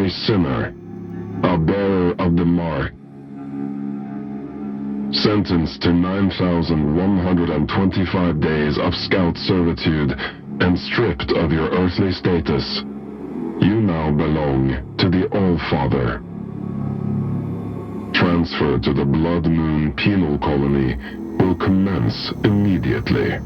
a sinner, a bearer of the mark, sentenced to 9,125 days of scout servitude and stripped of your earthly status, you now belong to the All-Father. Transfer to the Blood Moon Penal Colony will commence immediately.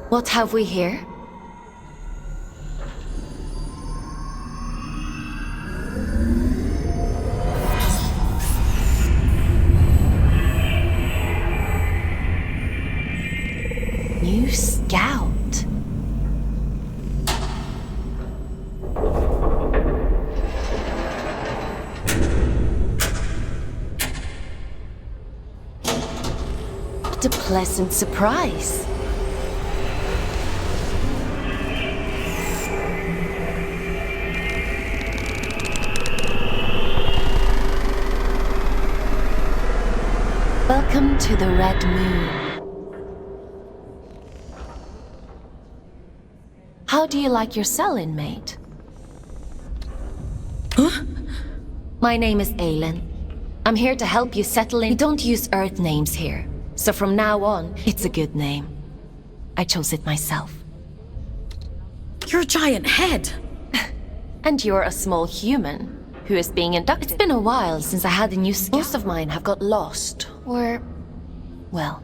What have we here? New scout. What a pleasant surprise. Welcome to the Red Moon. How do you like your cell, inmate? Huh? My name is Aylin. I'm here to help you settle in. We don't use Earth names here, so from now on, it's a good name. I chose it myself. You're a giant head. And you're a small human who is being inducted. It's been a while since I had a new scout. Most of mine have got lost, or... well...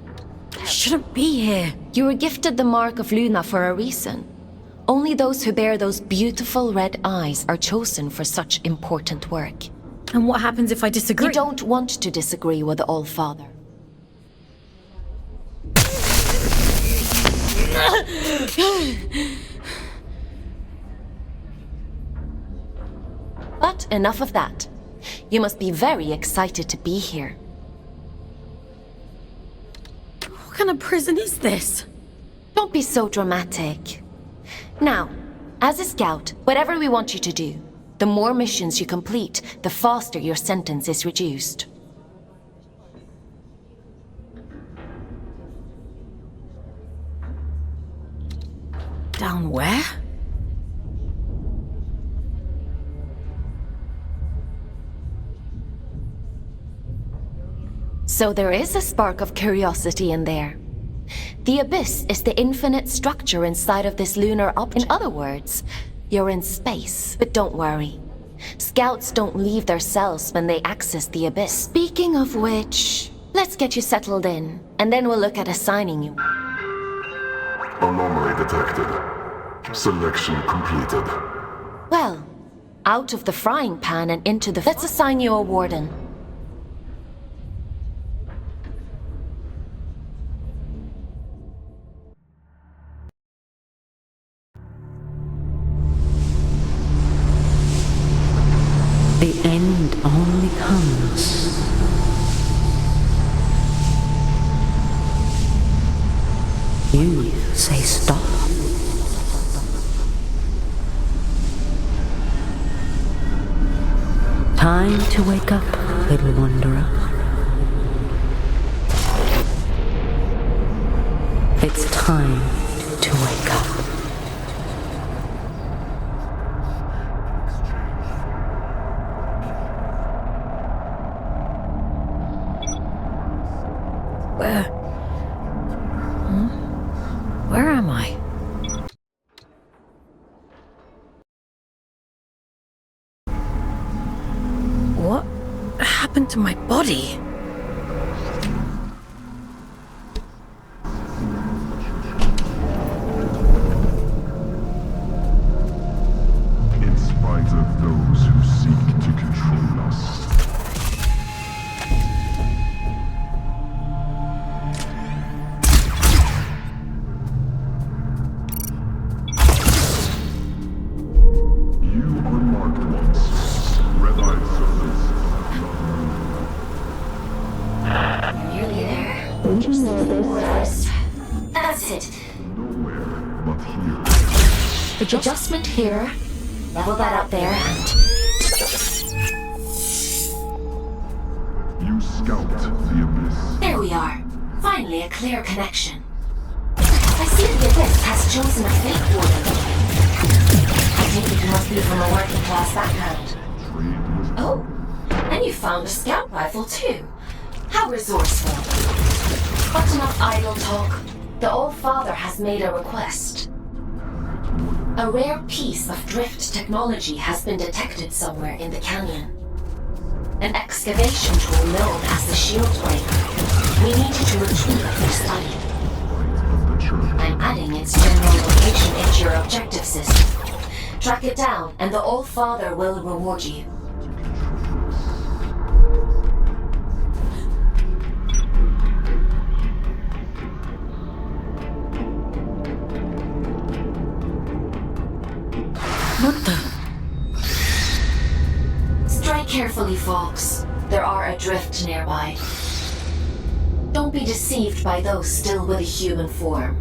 I shouldn't be here. You were gifted the Mark of Luna for a reason. Only those who bear those beautiful red eyes are chosen for such important work. And what happens if I disagree? You don't want to disagree with the All-Father. But enough of that. You must be very excited to be here. What kind of prison is this? Don't be so dramatic. Now, as a scout, whatever we want you to do, the more missions you complete, the faster your sentence is reduced. Down where? So there is a spark of curiosity in there. The Abyss is the infinite structure inside of this lunar object. In other words, you're in space. But don't worry. Scouts don't leave their cells when they access the Abyss. Speaking of which, let's get you settled in, and then we'll look at assigning you. Anomaly detected. Selection completed. Well, out of the frying pan and into the... Let's assign you a warden. The end only comes you say stop. Time to wake up, little wanderer. It's time to wake up. Where am I? What happened to my body? In spite of those who seek to control Adjustment here. Level that up there and... You scout the abyss. There we are. Finally a clear connection. I see the abyss has chosen a fake warden. I take it you must be from a working class background. Oh, and you found a scout rifle too. How resourceful. But enough idle talk. The Old Father has made a request. A rare piece of drift technology has been detected somewhere in the canyon. An excavation tool known as the Shield Breaker. We need you to retrieve it for study. I'm adding its general location into your objective system. Track it down, and the Old Father will reward you. What the? Strike carefully, folks. There are adrift nearby. Don't be deceived by those still with a human form.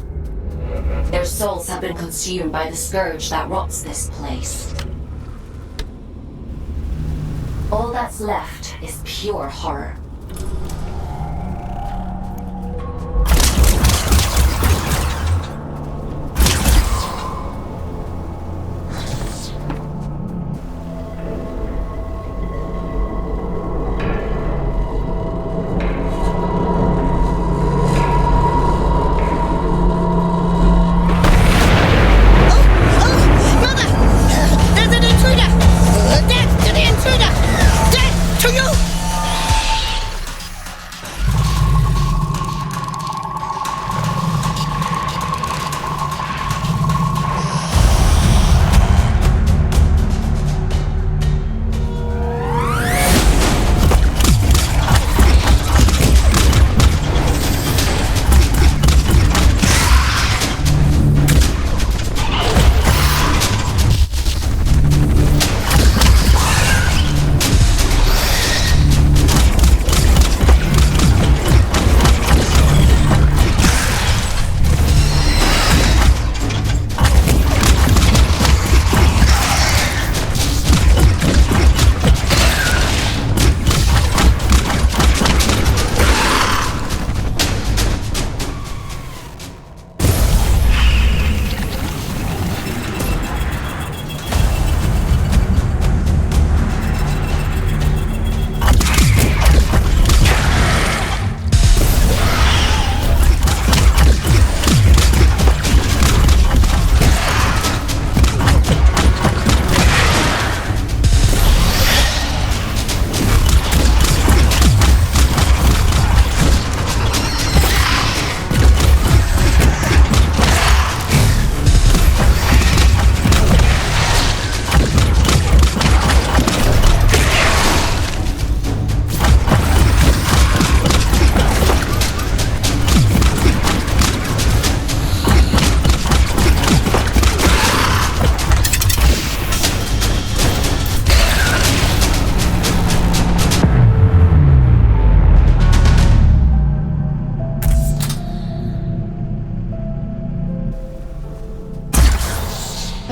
Their souls have been consumed by the scourge that rots this place. All that's left is pure horror.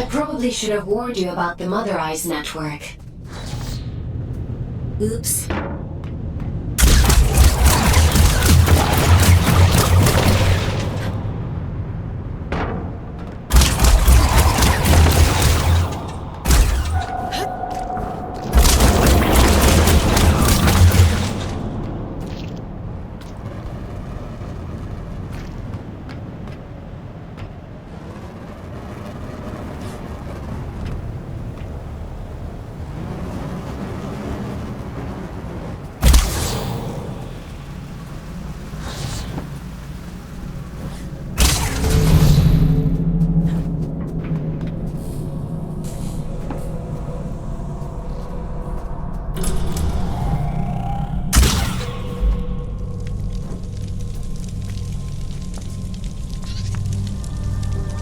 Probably should have warned you about the Mother Eyes network. Oops.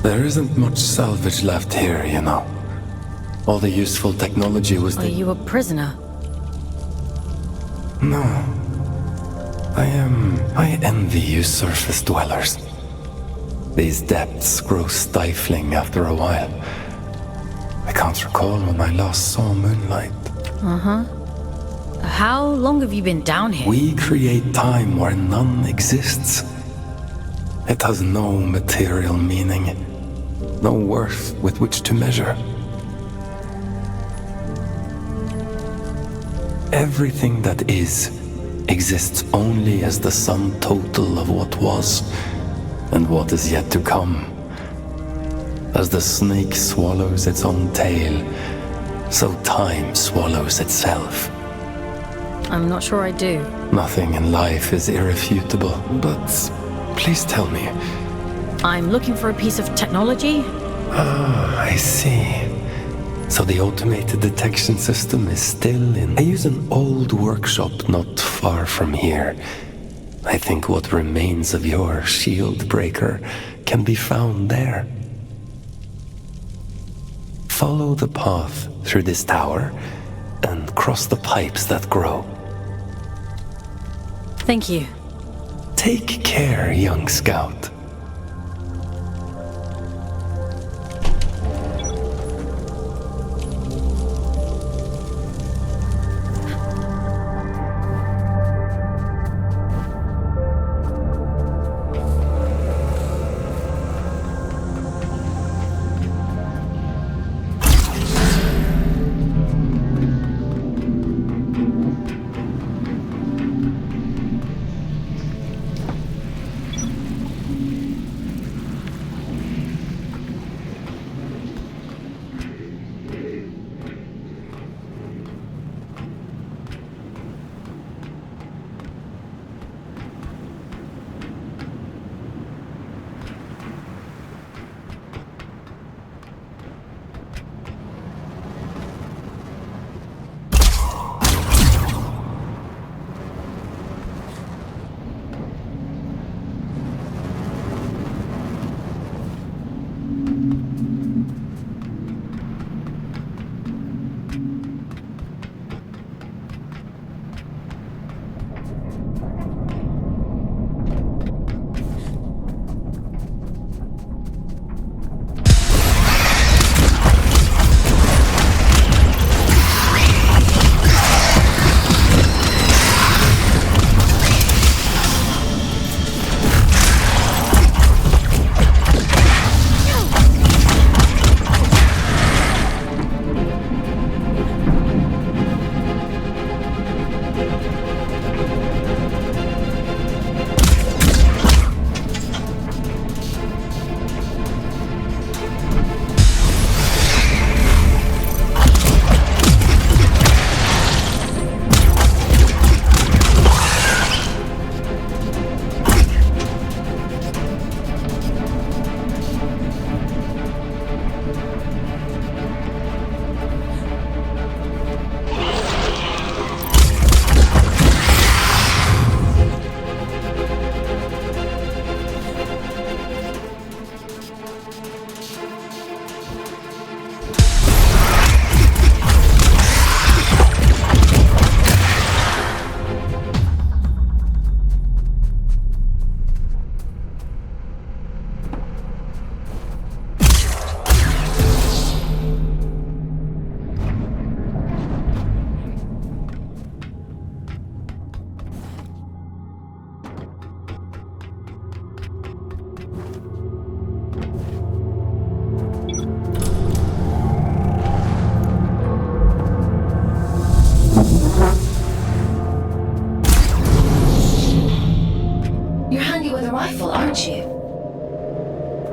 There isn't much salvage left here, you know. All the useful technology was Are you a prisoner? No. I envy you surface dwellers. These depths grow stifling after a while, can't recall when I last saw moonlight. How long have you been down here? We create time where none exists. It has no material meaning, no worth with which to measure. Everything that is exists only as the sum total of what was and what is yet to come. As the snake swallows its own tail, so time swallows itself. I'm not sure I do. Nothing in life is irrefutable, but please tell me. I'm looking for a piece of technology. I see. So the automated detection system is still in... I use an old workshop not far from here. I think what remains of your shield breaker can be found there. Follow the path through this tower and cross the pipes that grow. Thank you. Take care, young scout.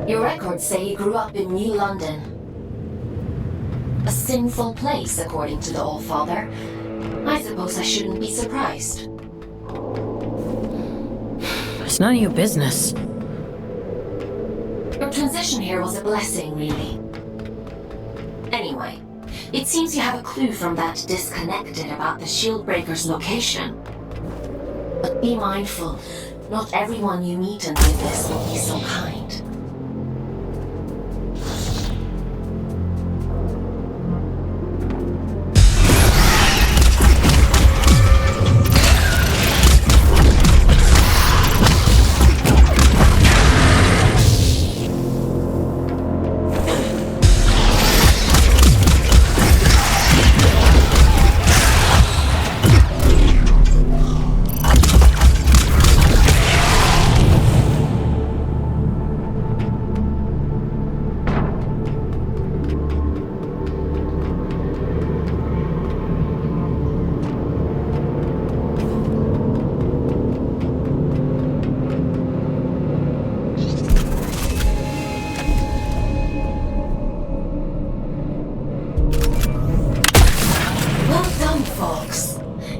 Your records say you grew up in New London. A sinful place, according to the Allfather. I suppose I shouldn't be surprised. It's none of your business. Your transition here was a blessing, really. Anyway, it seems you have a clue from that disconnected about the Shieldbreaker's location. But be mindful, not everyone you meet in the Abyss will be so kind.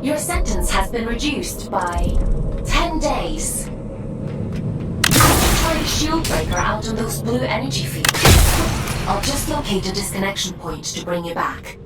Your sentence has been reduced by 10 days. Try a shield breaker out on those blue energy fields. I'll just locate a disconnection point to bring you back.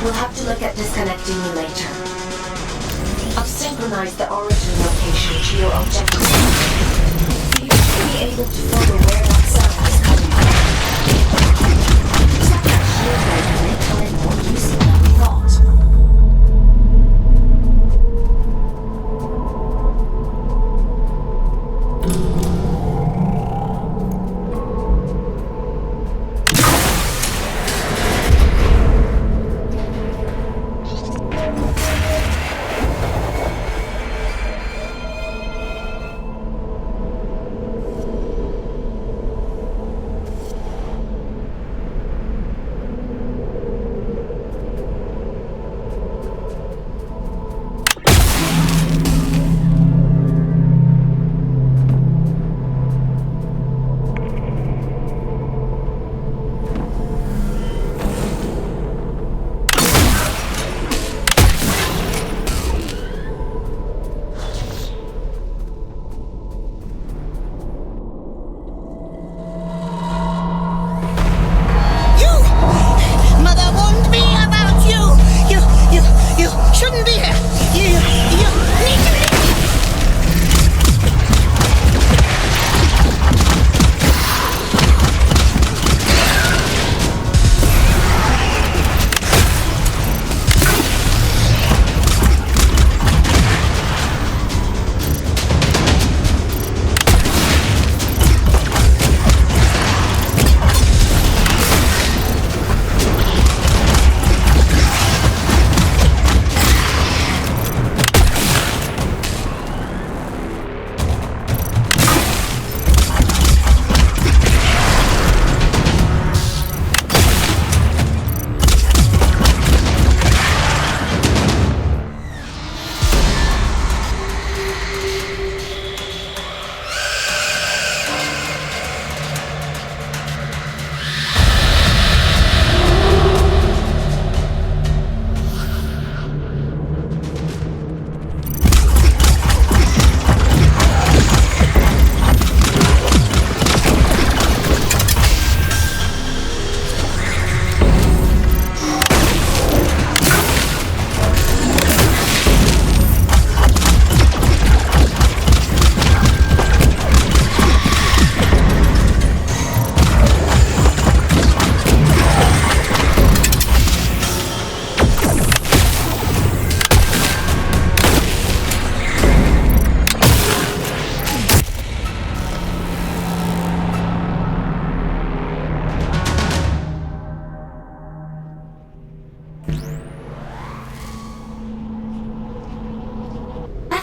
We'll have to look at disconnecting you later. I've synchronized the origin location to your objective. So you should be able to follow where that sound is coming from. Looks like that shield breaker may come in more useful than we thought.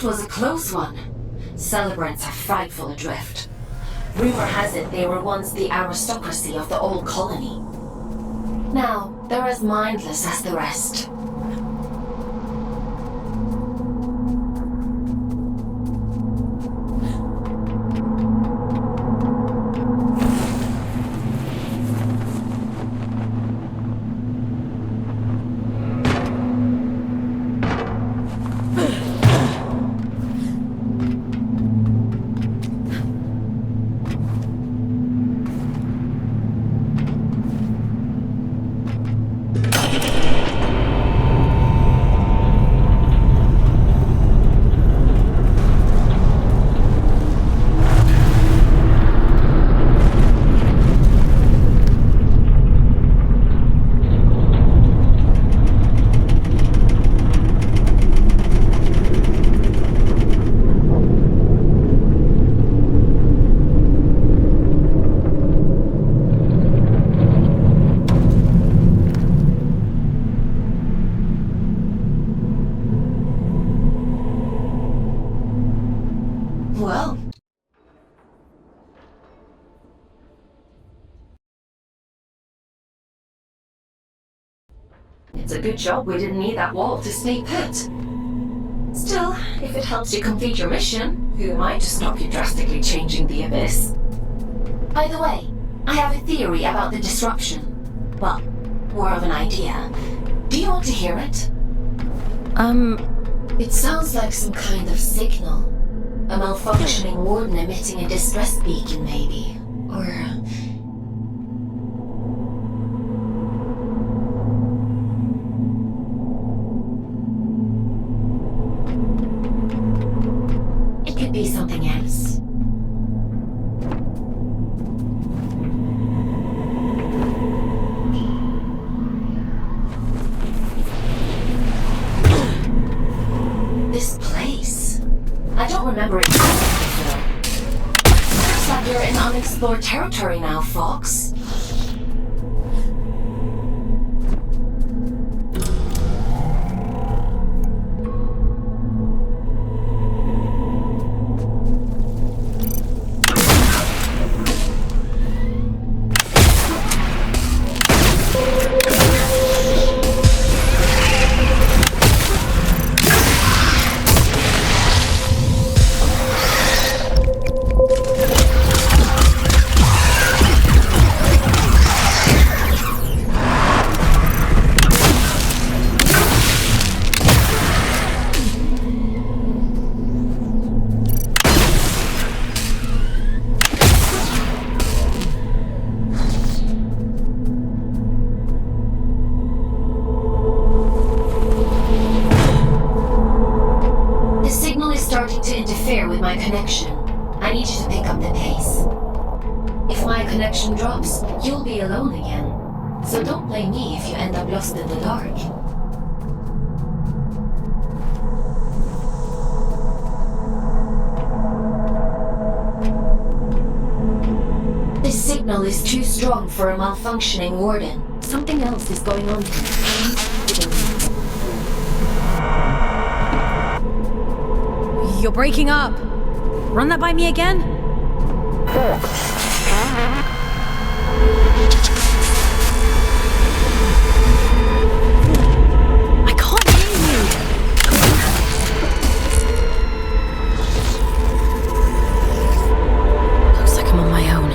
That was a close one. Celebrants are frightful adrift. Rumor has it they were once the aristocracy of the old colony. Now, they're as mindless as the rest. It's a good job we didn't need that wall to stay put. Still, if it helps you complete your mission, who am I to stop you drastically changing the Abyss? By the way, I have a theory about the disruption. Well, more of an idea. Do you want to hear it? It sounds like some kind of signal. A malfunctioning warden emitting a distress beacon, maybe. Or... it could be something else. This place. I don't remember it before. Looks like you're in unexplored territory now, Fox. Starting to interfere with my connection. I need you to pick up the pace. If my connection drops, you'll be alone again. So don't blame me if you end up lost in the dark. This signal is too strong for a malfunctioning warden. Something else is going on here. You're breaking up. Run that by me again? I can't hear you. Looks like I'm on my own.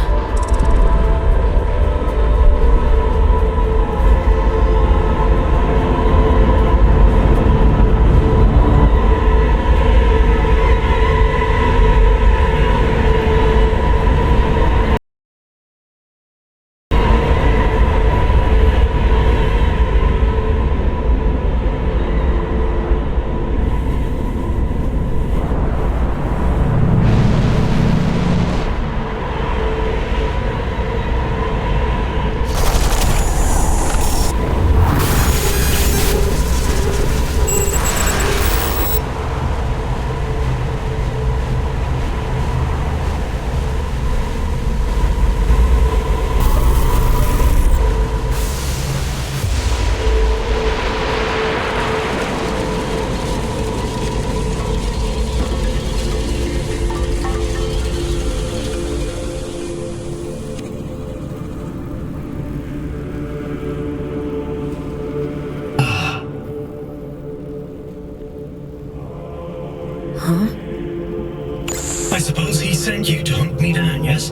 I suppose he sent you to hunt me down, yes?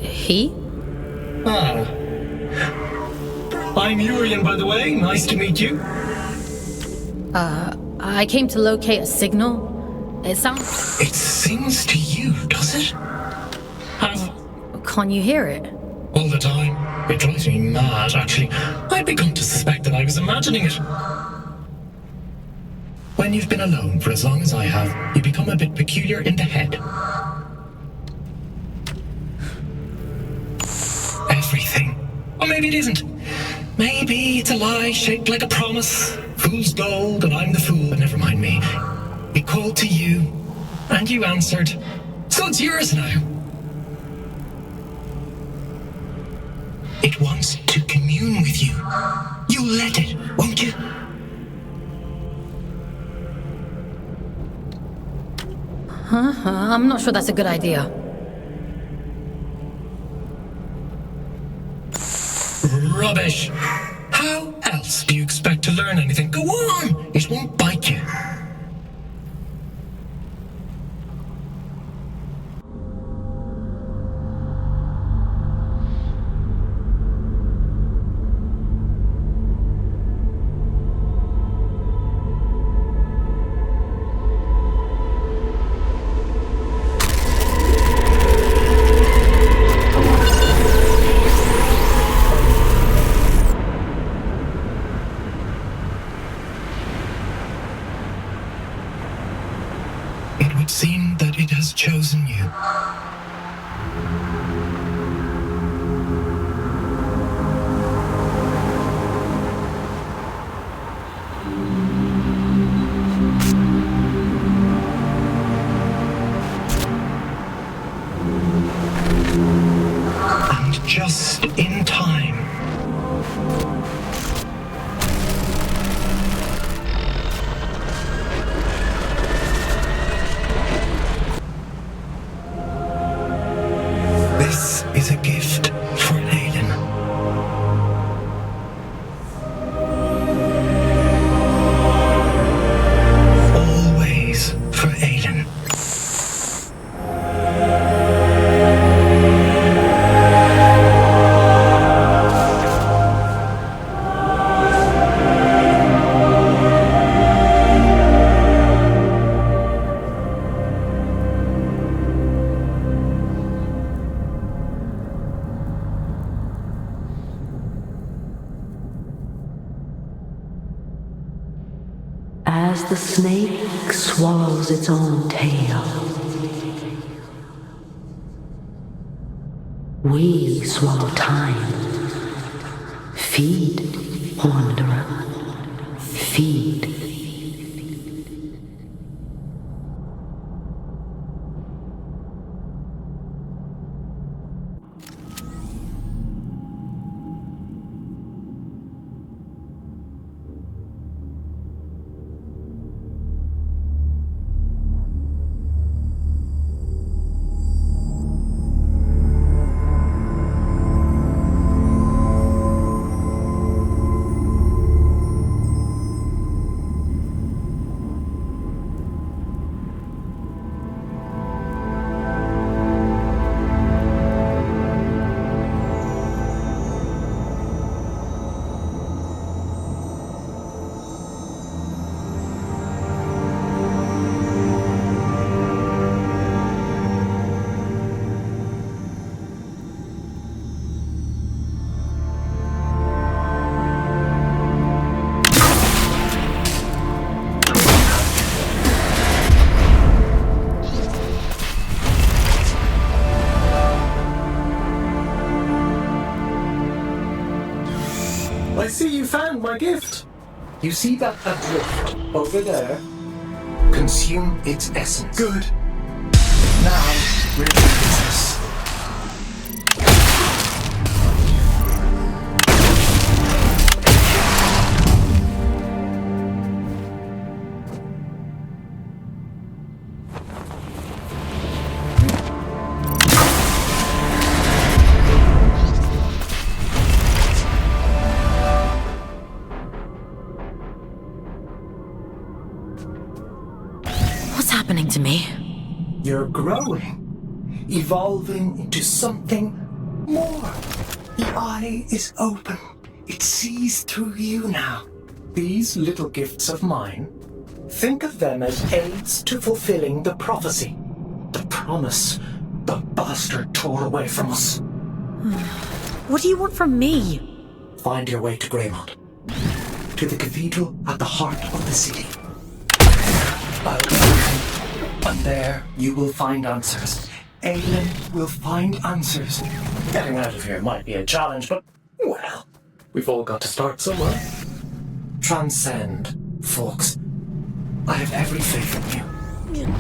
He? Ah. I'm Urian, by the way. Nice to meet you. I came to locate a signal. It sounds... It sings to you, does it? How? Can't you hear it? All the time. It drives me mad, actually. I'd begun to suspect that I was imagining it. When you've been alone for as long as I have, you become a bit peculiar in the head. Everything. Or maybe it isn't. Maybe it's a lie shaped like a promise. Fool's gold and I'm the fool, but never mind me. It called to you, and you answered. So it's yours now. It wants to commune with you. You'll let it, won't you? I'm not sure that's a good idea. Rubbish. How else do you expect to learn anything? Go on! It won't bite you. It would seem that it has chosen you. And just in time. This is a gift for Aiden. Always for Aiden. As the snake swallows its own tail, we swallow time. Feed, wanderer. Feed. I see you found my gift. You see that adrift over there? Consume its essence. Good. Now, we're in business. What's happening to me? You're growing, evolving into something more. The eye is open. It sees through you now. These little gifts of mine, think of them as aids to fulfilling the prophecy, the promise the bastard tore away from us. What do you want from me? Find your way to Greymont, to the cathedral at the heart of the city. I'll guide you, and there you will find answers. Aelin will find answers. Getting out of here might be a challenge, but, well, we've all got to start somewhere. Transcend, folks. I have every faith in you.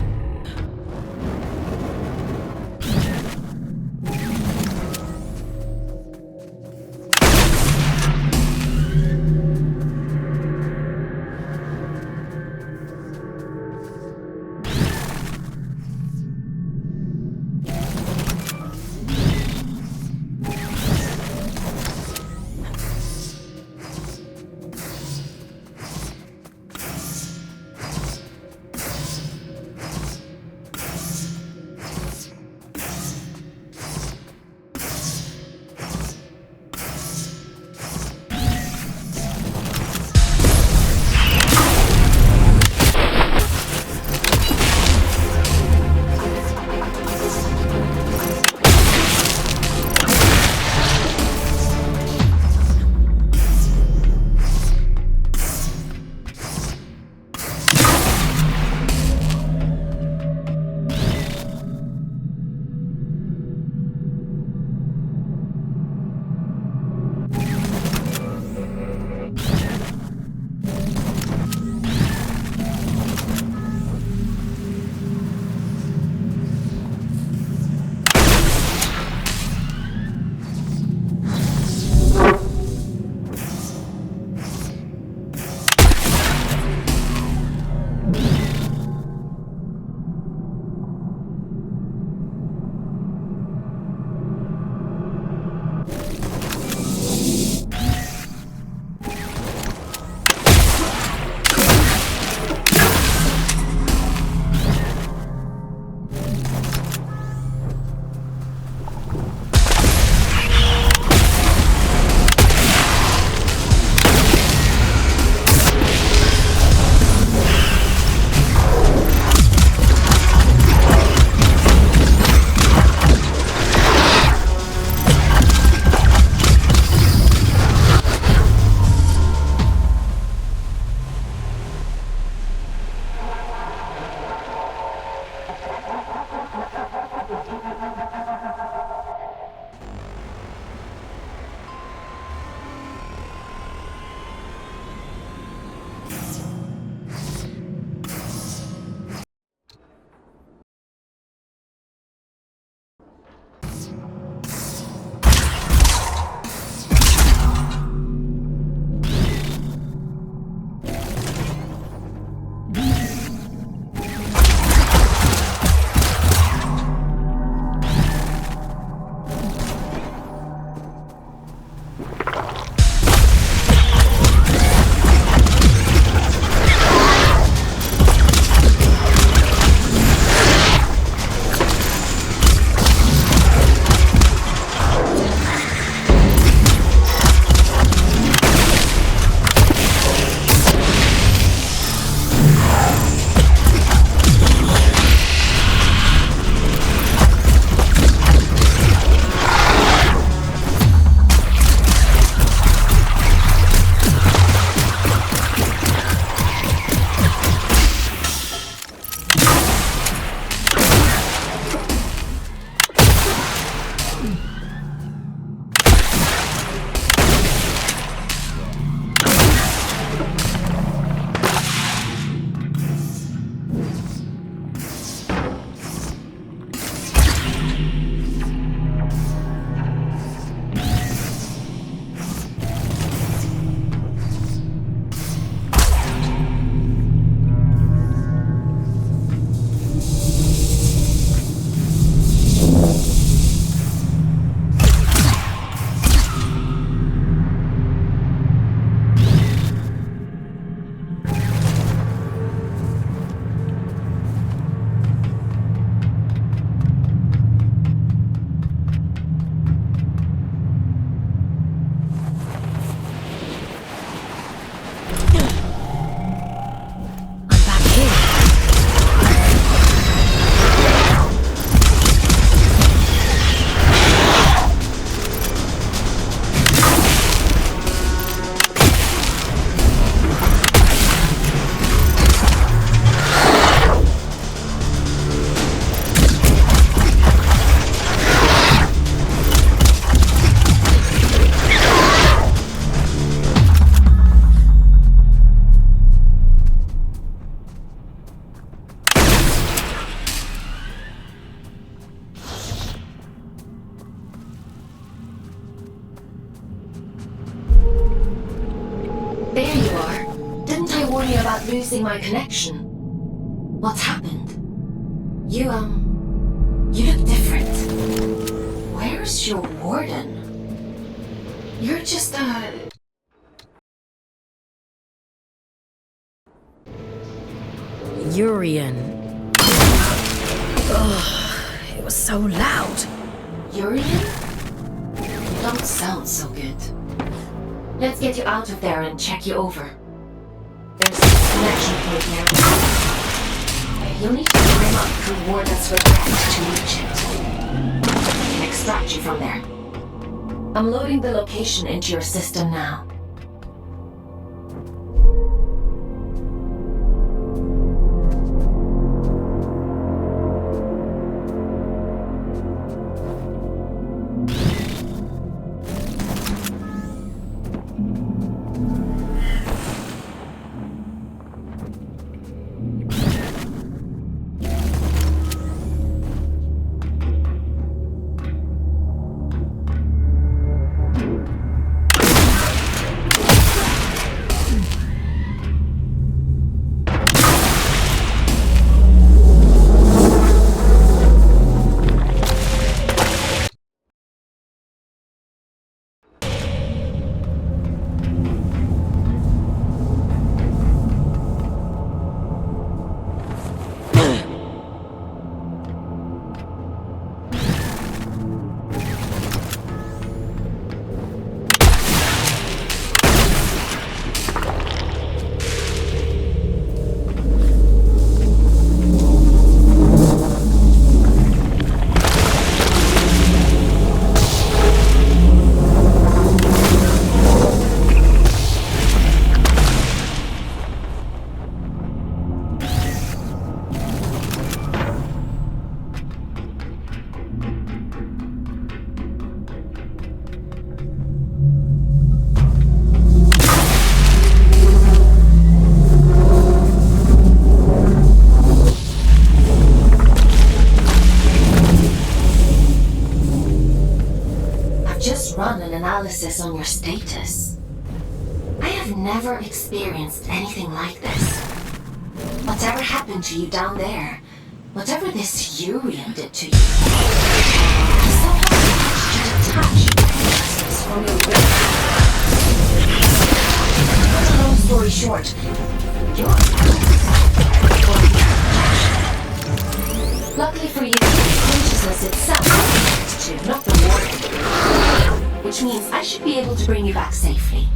There you are. Didn't I warn you about losing my connection? What's happened? You look different. Where's your warden? You're just, Urian. Ugh, it was so loud. Urian? You don't sound so good. Let's get you out of there and check you over. There's a connection point nearby. You'll need to climb up through Warden's regret to reach it. I can extract you from there. I'm loading the location into your system now. Run an analysis on your status. I have never experienced anything like this. Whatever happened to you down there, whatever this Urian did to you, somehow managed to detach consciousness from your will. Cut a long story short, you're luckily for you, consciousness itself is to, not the warden. Which means I should be able to bring you back safely.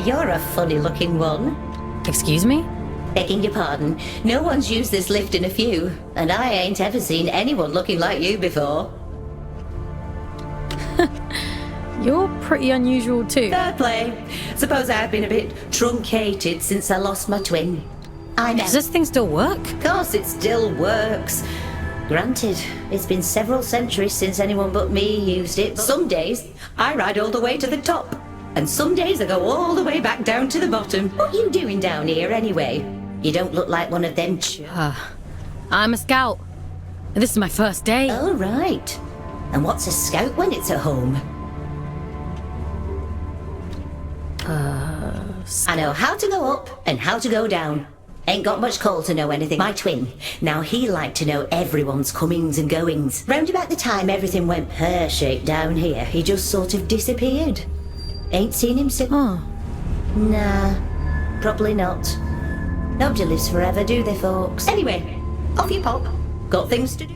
you're a funny-looking one. Excuse me? Begging your pardon, no one's used this lift in a few, and I ain't ever seen anyone looking like you before. You're pretty unusual too. Fair play. Suppose I've been a bit truncated since I lost my twin. Does this thing still work? Of course it still works. Granted, it's been several centuries since anyone but me used it. Some days, I ride all the way to the top. And some days I go all the way back down to the bottom. What you doing down here anyway? You don't look like one of them I'm a scout. And this is my first day. Oh, right. And what's a scout when it's at home? I know how to go up and how to go down. Ain't got much call to know anything. My twin, now he liked to know everyone's comings and goings. Round about the time everything went pear-shaped down here, he just sort of disappeared. Ain't seen him since. Oh. Nah, probably not. Nobody lives forever, do they, folks? Anyway, off you pop. Got things to do.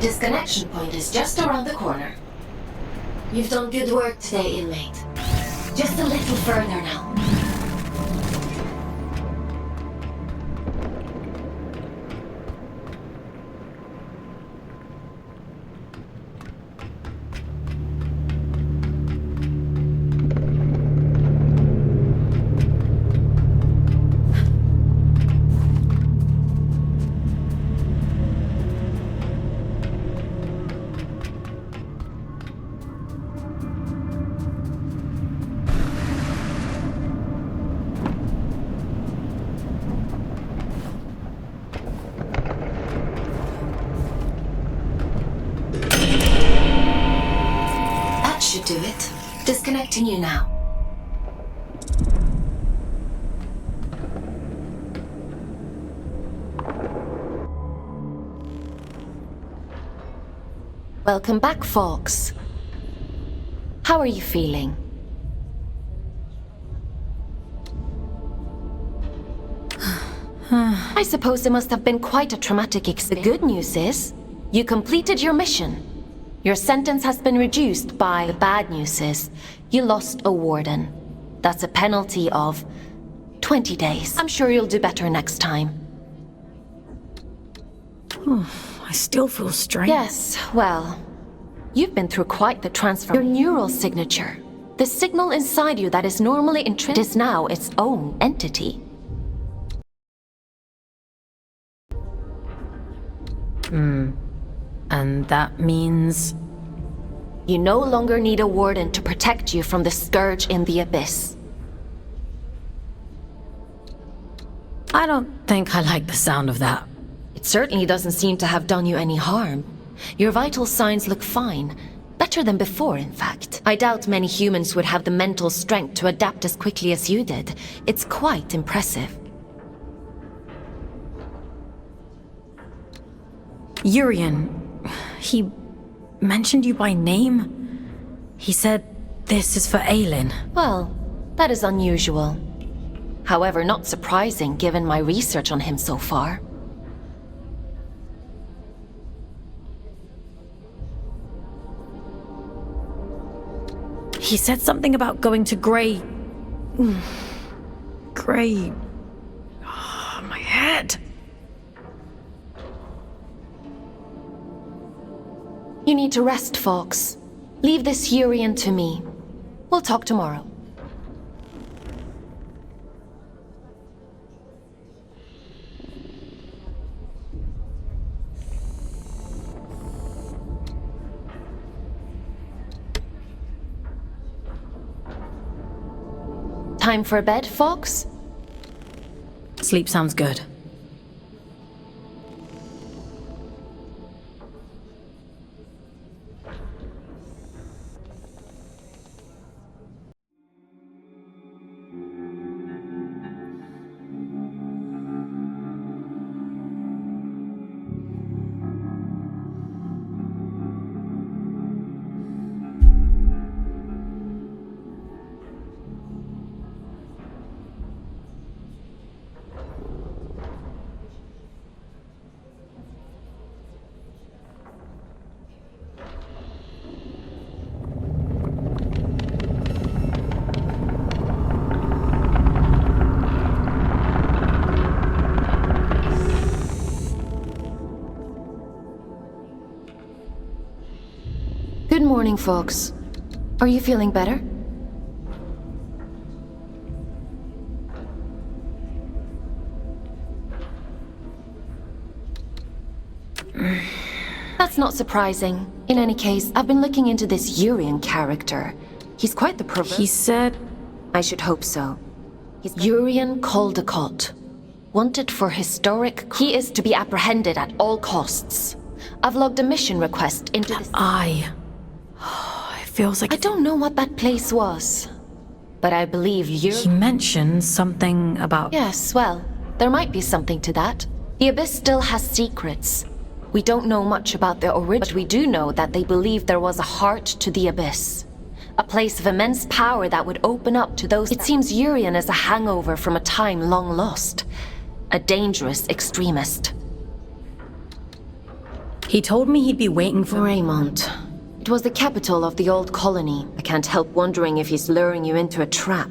Disconnection point is just around the corner. You've done good work today, inmate. Just a little further now. Should do it. Disconnecting you now. Welcome back, Fox. How are you feeling? I suppose it must have been quite a traumatic experience. The good news is, you completed your mission. Your sentence has been reduced by the bad news is you lost a warden. That's a penalty of 20 days. I'm sure you'll do better next time. I still feel strange. Yes, well, you've been through quite the transfer. Your neural signature, the signal inside you that is normally intrinsic, is now its own entity. And that means... You no longer need a warden to protect you from the scourge in the abyss. I don't think I like the sound of that. It certainly doesn't seem to have done you any harm. Your vital signs look fine. Better than before, in fact. I doubt many humans would have the mental strength to adapt as quickly as you did. It's quite impressive. Urian, he mentioned you by name. He said this is for Aylin. Well, that is unusual. However, not surprising given my research on him so far. He said something about going to Grey... Grey... Oh, my head. You need to rest, Fox. Leave this Urian to me. We'll talk tomorrow. Time for bed, Fox? Sleep sounds good. Good morning, Fox. Are you feeling better? That's not surprising. In any case, I've been looking into this Urian character. He's quite the He said... I should hope so. He's Urian Caldecott. Wanted for historic... He is to be apprehended at all costs. I've logged a mission request into this... It feels like... I don't know what that place was, but I believe He mentioned something about... Yes, well, there might be something to that. The Abyss still has secrets. We don't know much about their origin, but we do know that they believe there was a heart to the Abyss. A place of immense power that would open up to those... It seems Urian is a hangover from a time long lost. A dangerous extremist. He told me he'd be waiting for... Raymond. It was the capital of the old colony. I can't help wondering if he's luring you into a trap.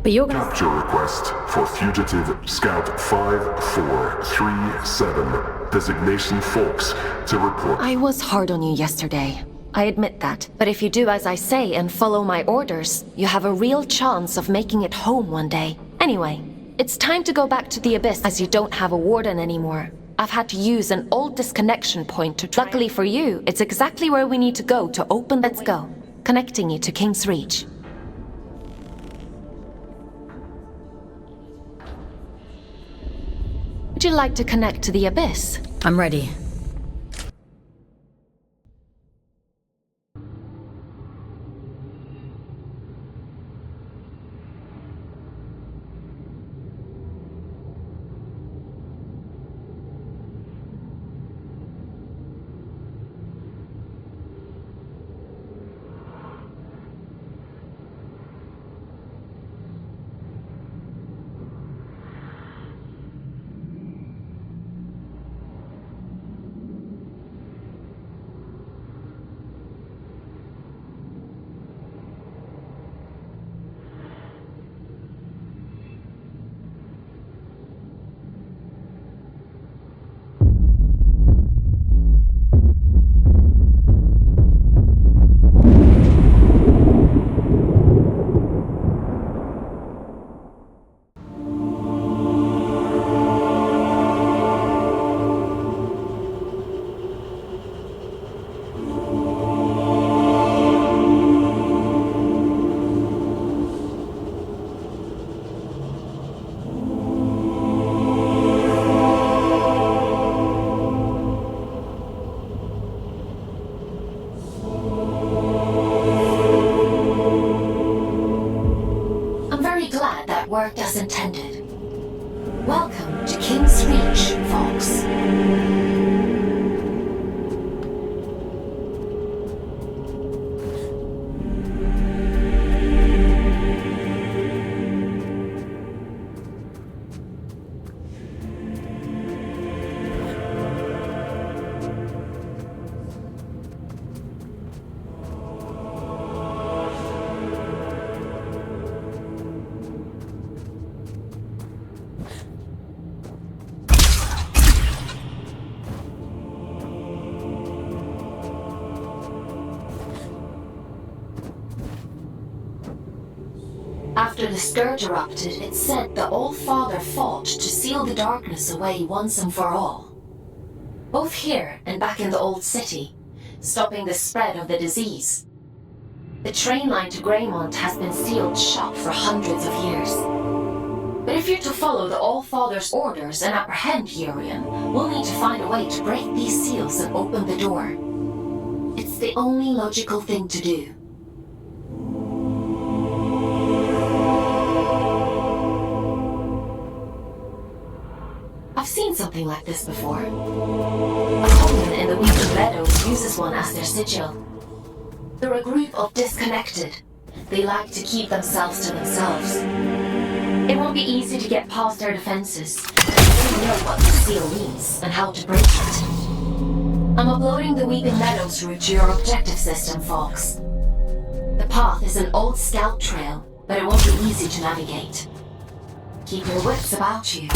But you're gonna... Capture request for fugitive Scout 5437, designation Fox, to report. I was hard on you yesterday. I admit that. But if you do as I say and follow my orders, you have a real chance of making it home one day. Anyway, it's time to go back to the Abyss as you don't have a warden anymore. I've had to use an old disconnection point to try. Luckily for you, it's exactly where we need to go to open. Let's go. Connecting you to King's Reach. Would you like to connect to the Abyss? I'm ready. Worked as intended. Welcome to King's Reach, Fox. After the Scourge erupted, it's said the Old Father fought to seal the darkness away once and for all. Both here and back in the Old City, stopping the spread of the disease. The train line to Greymont has been sealed shut for hundreds of years. But if you're to follow the All-Father's orders and apprehend Urian, we'll need to find a way to break these seals and open the door. It's the only logical thing to do. I've seen something like this before. A commune in the Weeping Meadows uses one as their sigil. They're a group of disconnected. They like to keep themselves to themselves. It won't be easy to get past their defenses. They know what the seal means and how to break it. I'm uploading the Weeping Meadows route to your objective system, Fox. The path is an old scout trail, but it won't be easy to navigate. Keep your wits about you.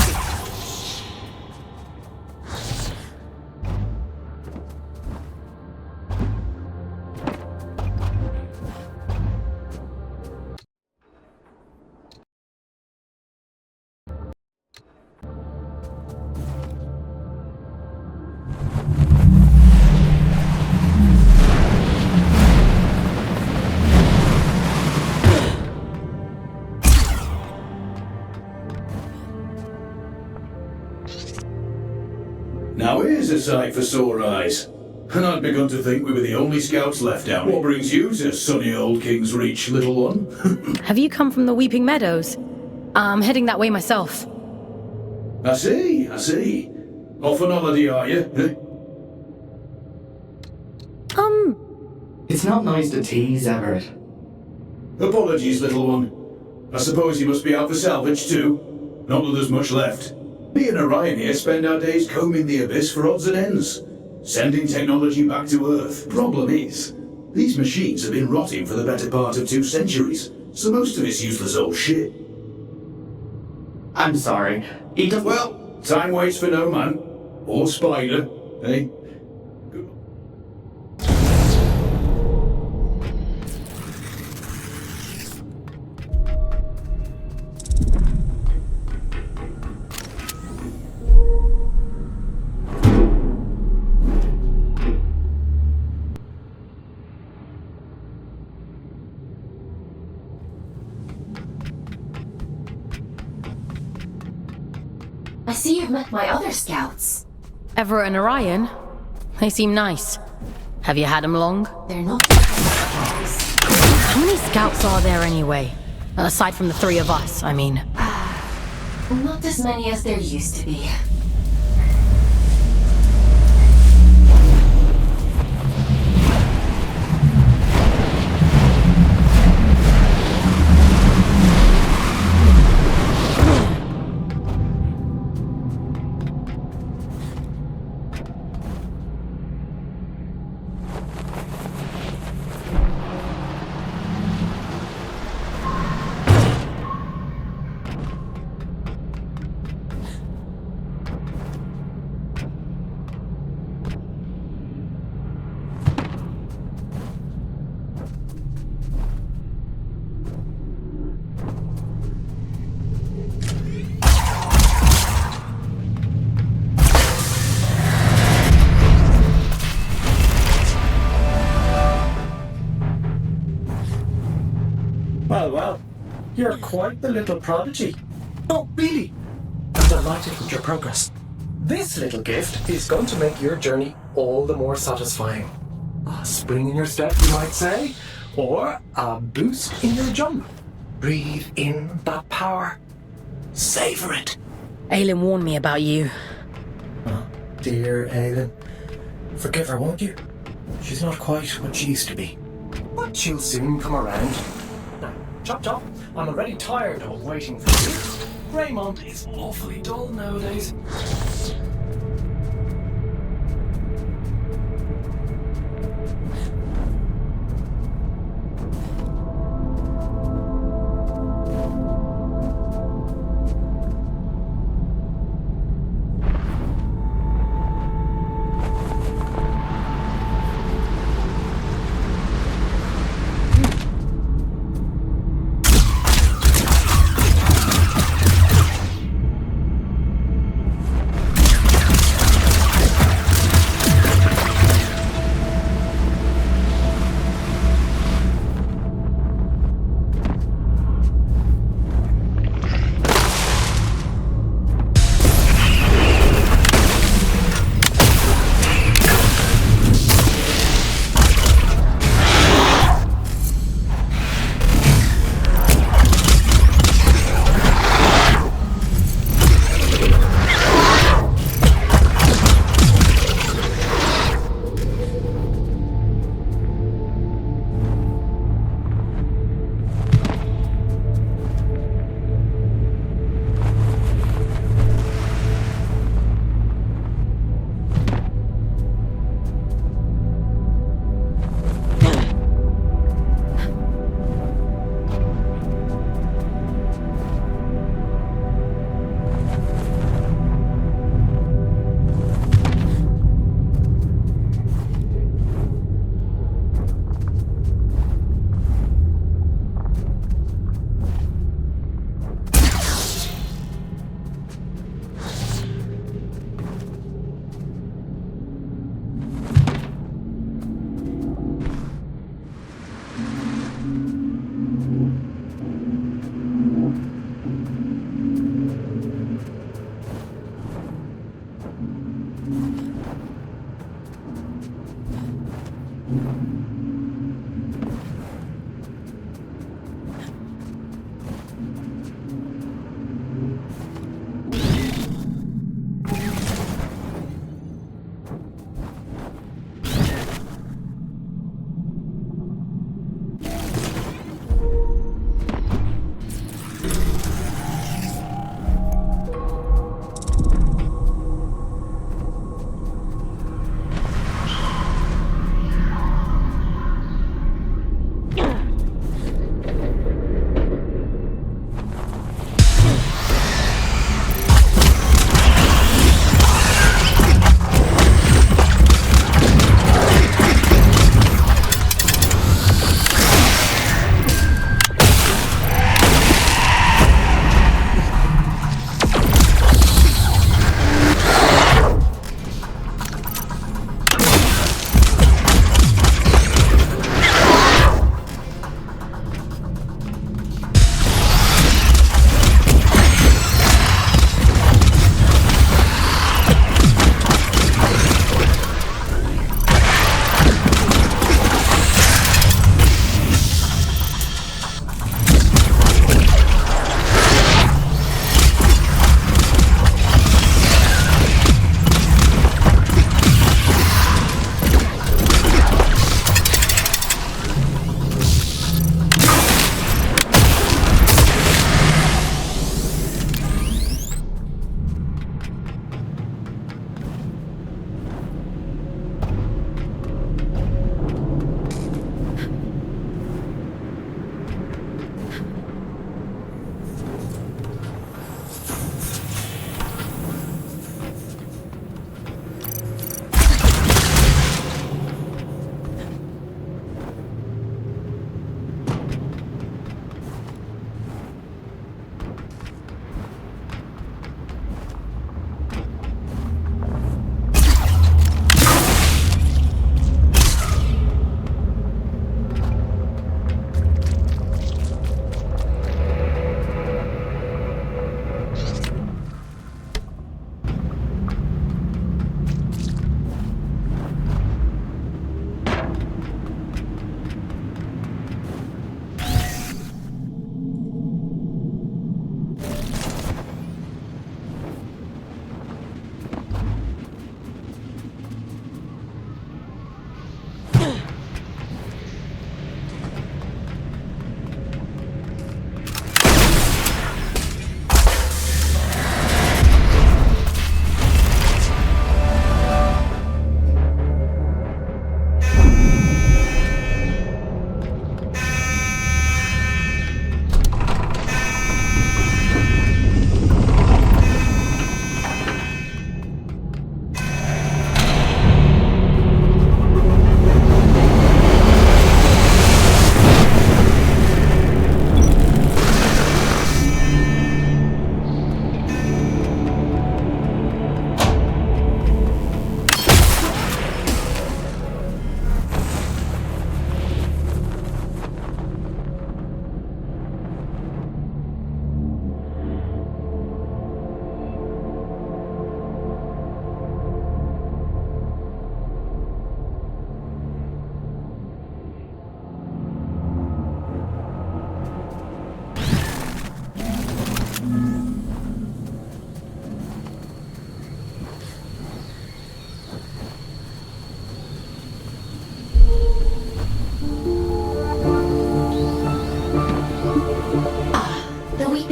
Now here's a sight for sore eyes. And I'd begun to think we were the only scouts left down here. What brings you to sunny old King's Reach, little one? Have you come from the Weeping Meadows? I'm heading that way myself. I see. Off on holiday, are you? It's not nice to tease, Everett. Apologies, little one. I suppose you must be out for salvage too. Not that there's much left. Me and Orion here spend our days combing the abyss for odds and ends. Sending technology back to Earth. Problem is, these machines have been rotting for the better part of 2 centuries, so most of it's useless old shit. I'm sorry. He doesn't... Well, time waits for no man. Or spider, eh? I see you've met my other scouts. Everett and Orion? They seem nice. Have you had them long? They're not the kind of scouts. How many scouts are there anyway? Aside from the 3 of us, I mean. Not as many as there used to be. Well, you're quite the little prodigy. Oh, really? I'm delighted with your progress. This little gift is going to make your journey all the more satisfying. A spring in your step, you might say, or a boost in your jump. Breathe in that power. Savor it. Aylin warned me about you. Oh, dear Aylin. Forgive her, won't you? She's not quite what she used to be. But she'll soon come around. Now, Chop, I'm already tired of waiting for you. Greymont is awfully dull nowadays.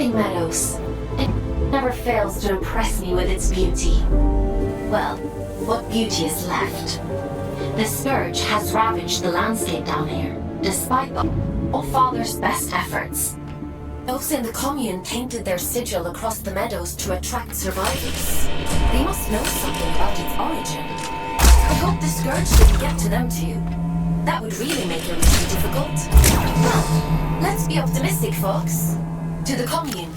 Meadows. It never fails to impress me with its beauty. Well, what beauty is left? The Scourge has ravaged the landscape down here, despite the All-Father's best efforts. Those in the commune painted their sigil across the meadows to attract survivors. They must know something about its origin. I hope the Scourge didn't get to them too. That would really make it really difficult. Well, let's be optimistic, folks. To the commune.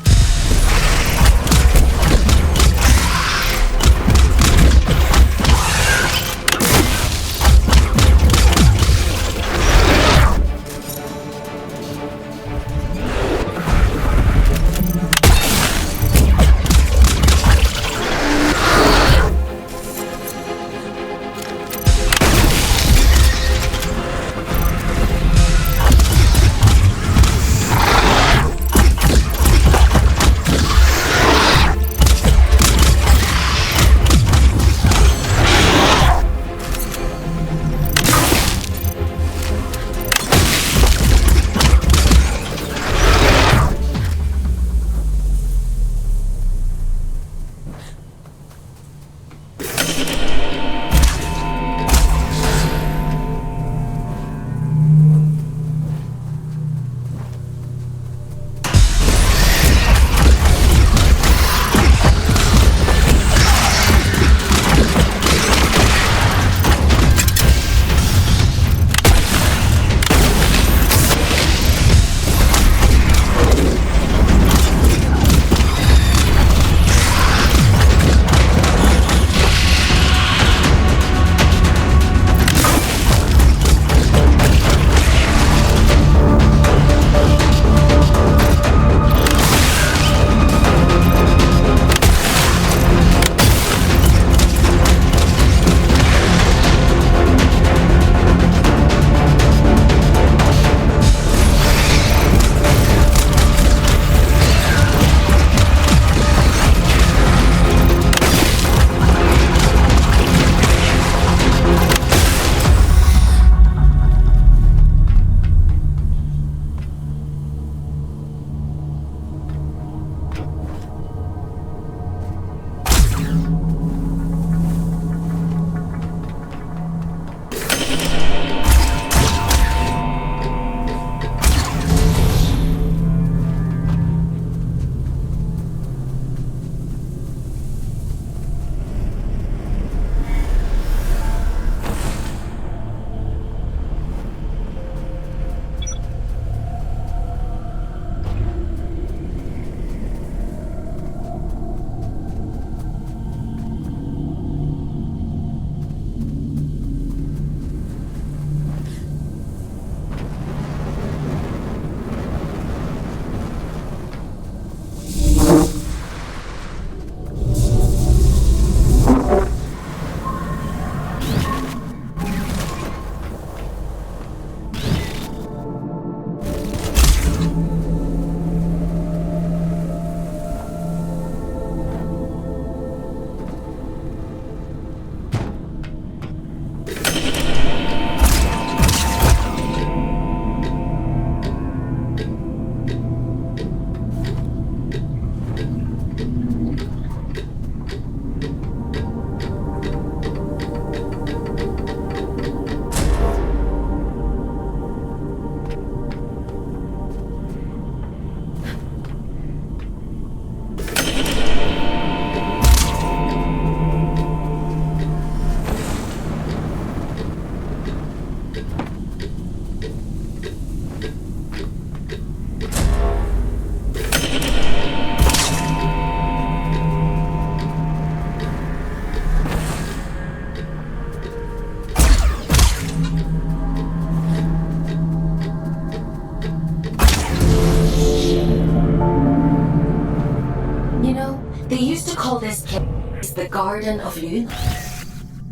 the Garden of Luna.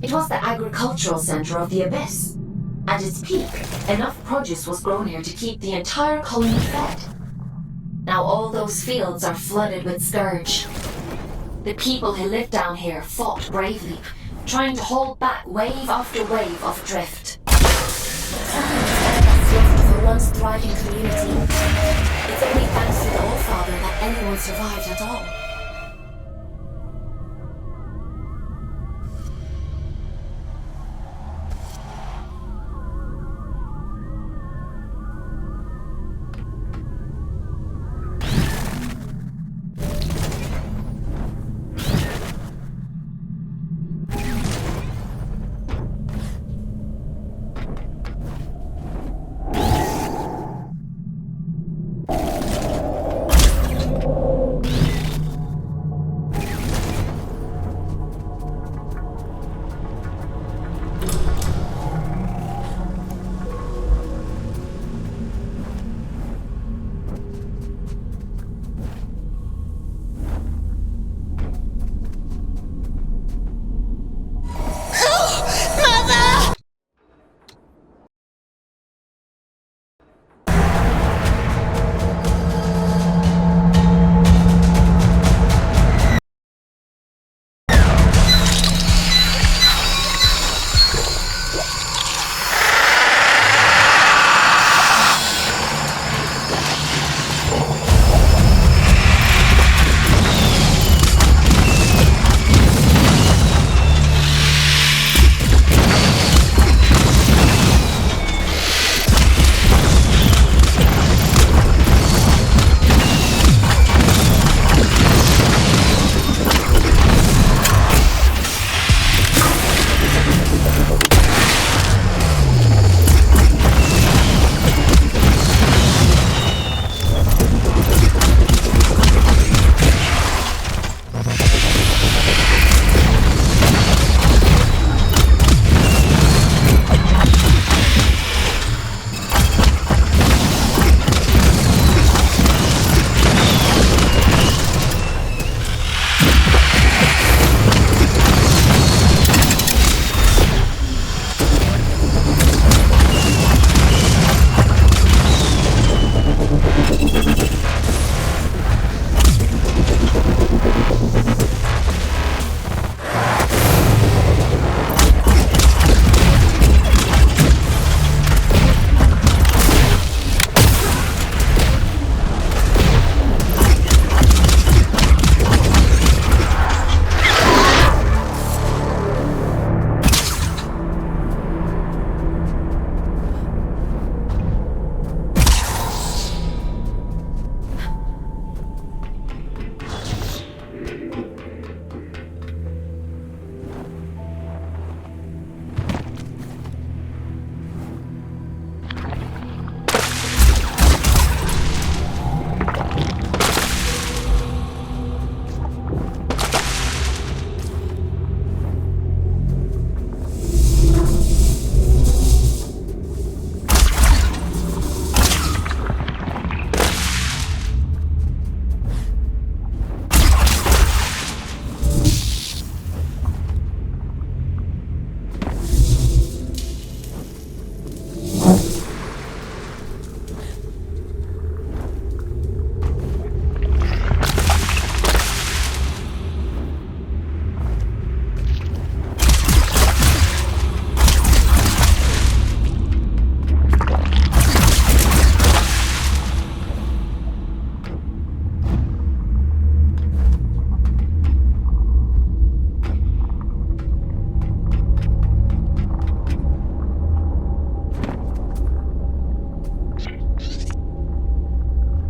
It was the agricultural center of the Abyss. At its peak, enough produce was grown here to keep the entire colony fed. Now all those fields are flooded with Scourge. The people who lived down here fought bravely, trying to hold back wave after wave of drift. That's left of a once thriving community. It's only thanks to the Allfather that anyone survived at all.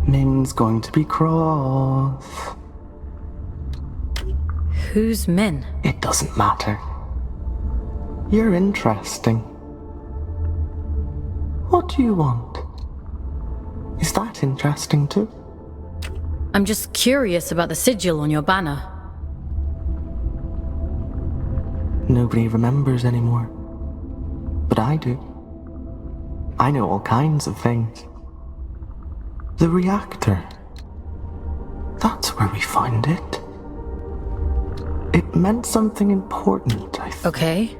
Min's going to be cross. Who's Min? It doesn't matter. You're interesting. What do you want? Is that interesting too? I'm just curious about the sigil on your banner. Nobody remembers anymore. But I do. I know all kinds of things. The reactor. That's where we find it. It meant something important, I think. Okay.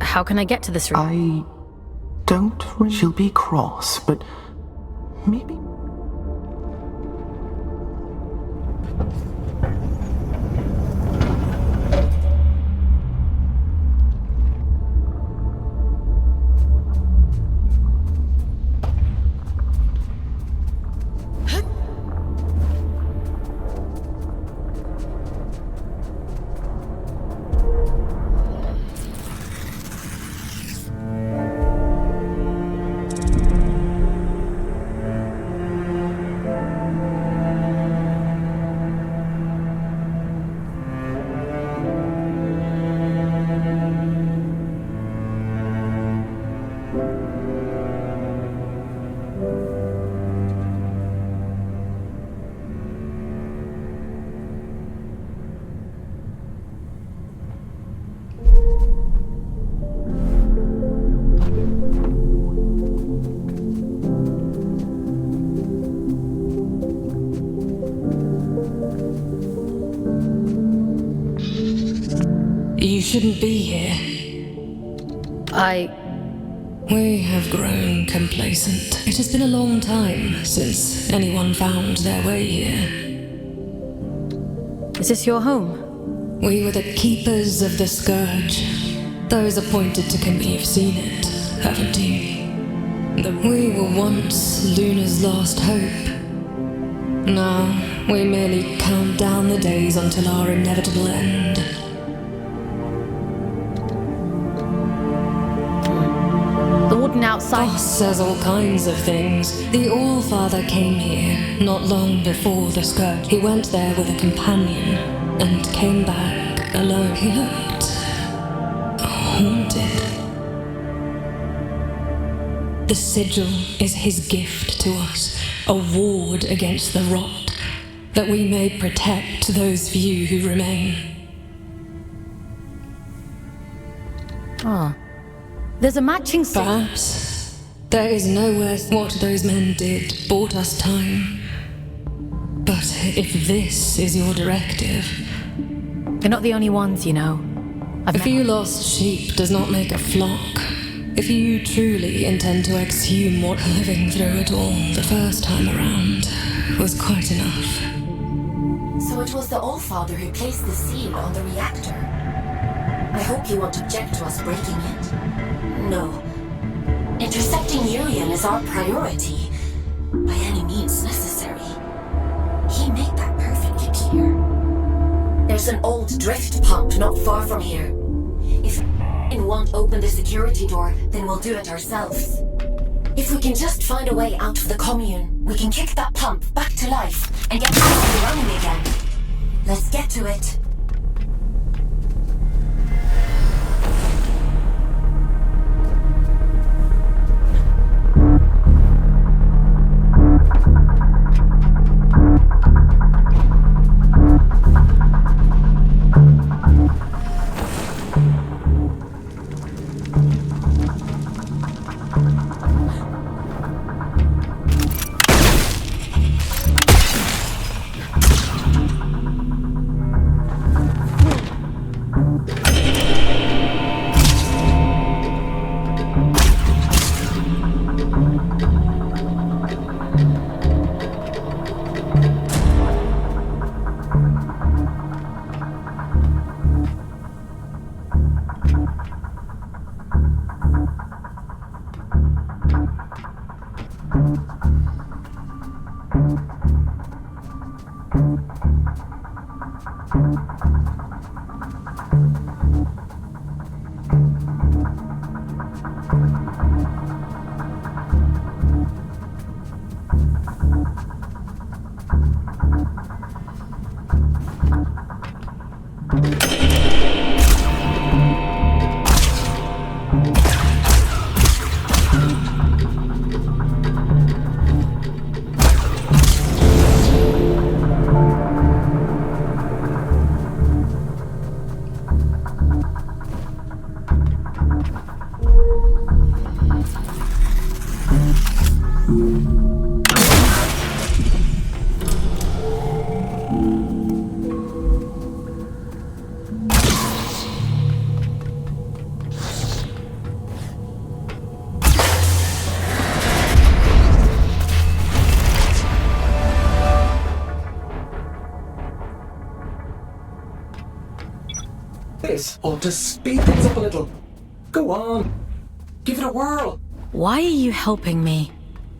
How can I get to this room? I don't really... She'll be cross, but maybe... You shouldn't be here. We have grown complacent. It has been a long time since anyone found their way here. Is this your home? We were the keepers of the Scourge. Those appointed to you've seen it, haven't you? We were once Luna's last hope. Now, we merely count down the days until our inevitable end. Outside. Boss says all kinds of things. The All-Father came here not long before the Scourge. He went there with a companion and came back alone. He looked haunted. The sigil is his gift to us, a ward against the rot, that we may protect those few who remain. Oh. There's a matching sign. Perhaps. There is no worth what those men did bought us time. But if this is your directive... They're not the only ones, you know. A few lost sheep does not make a flock. If you truly intend to exhume what living through it all the first time around was quite enough. So it was the All-Father who placed the seal on the reactor. I hope you won't object to us breaking it. No. Intercepting Urian is our priority, by any means necessary. He made that perfectly clear. There's an old drift pump not far from here. If we won't open the security door, then we'll do it ourselves. If we can just find a way out of the commune, we can kick that pump back to life and get it running again. Let's get to it. this ought to speed things up a little. Go on. Give it a whirl. Why are you helping me?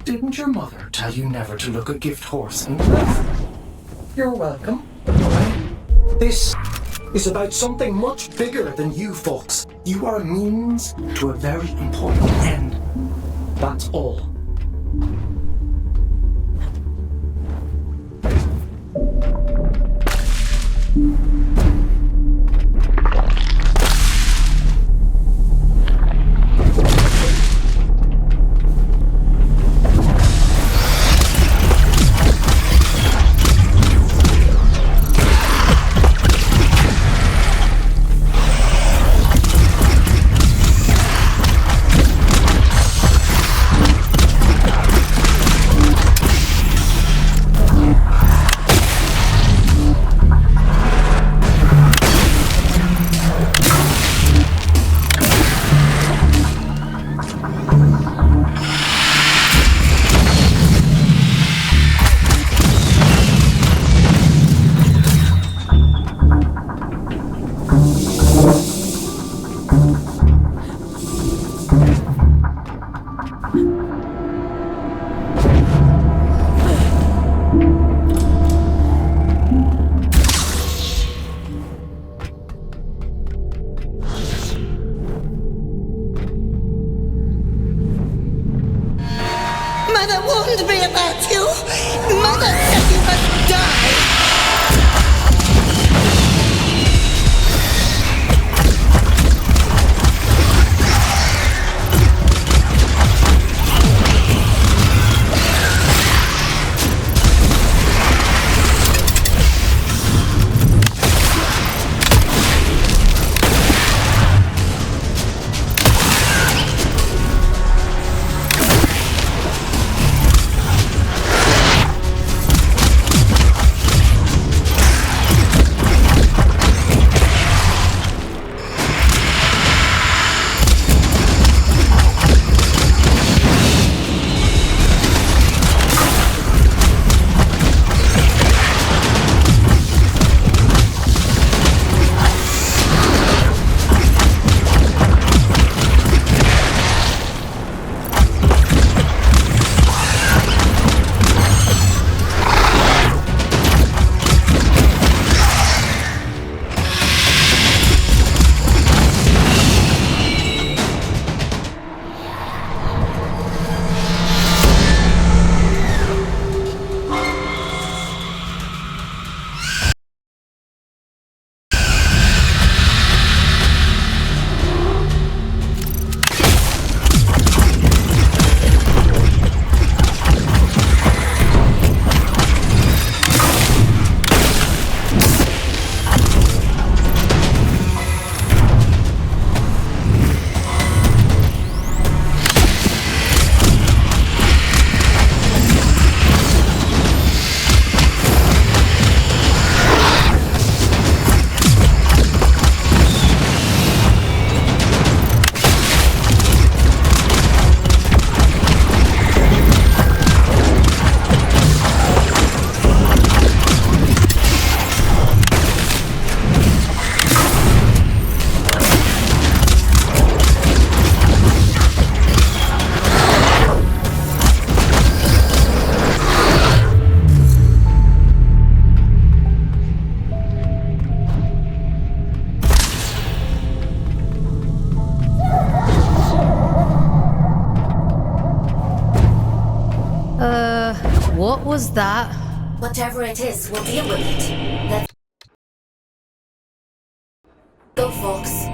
Didn't your mother tell you never to look a gift horse in the mouth? You're welcome. This is about something much bigger than you folks. You are a means to a very important end. That's all. Mother warned me about you. Mother said you must die. What was that? Whatever it is, we'll deal with it. Let's go, folks.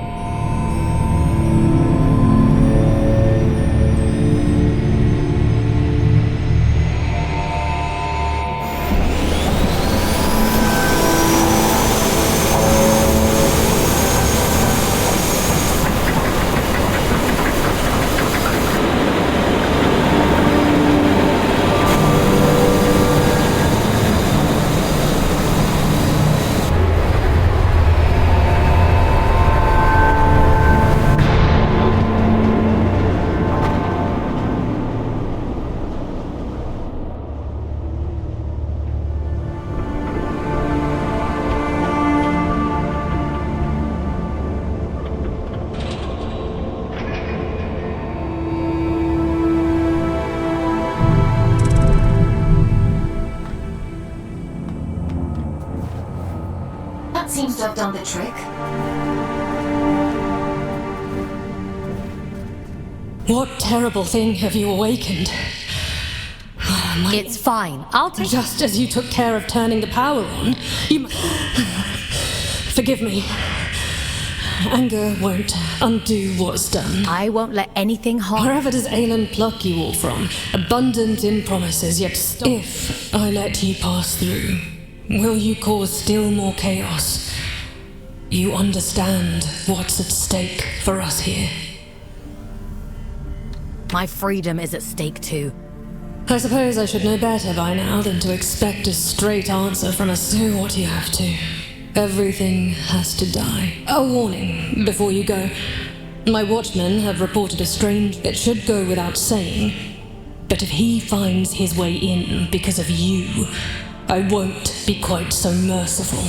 must have done the trick. What terrible thing have you awakened? It's fine. I'll take... Just as you took care of turning the power on, you... Forgive me. Anger won't undo what's done. I won't let anything harm... Wherever does Aelin pluck you all from? Abundant in promises, yet if I let you pass through, will you cause still more chaos? You understand what's at stake for us here. My freedom is at stake too. I suppose I should know better by now than to expect a straight answer from us. Do what you have to. Everything has to die. A warning before you go. My watchmen have reported a strange... It should go without saying. But if he finds his way in because of you, I won't be quite so merciful.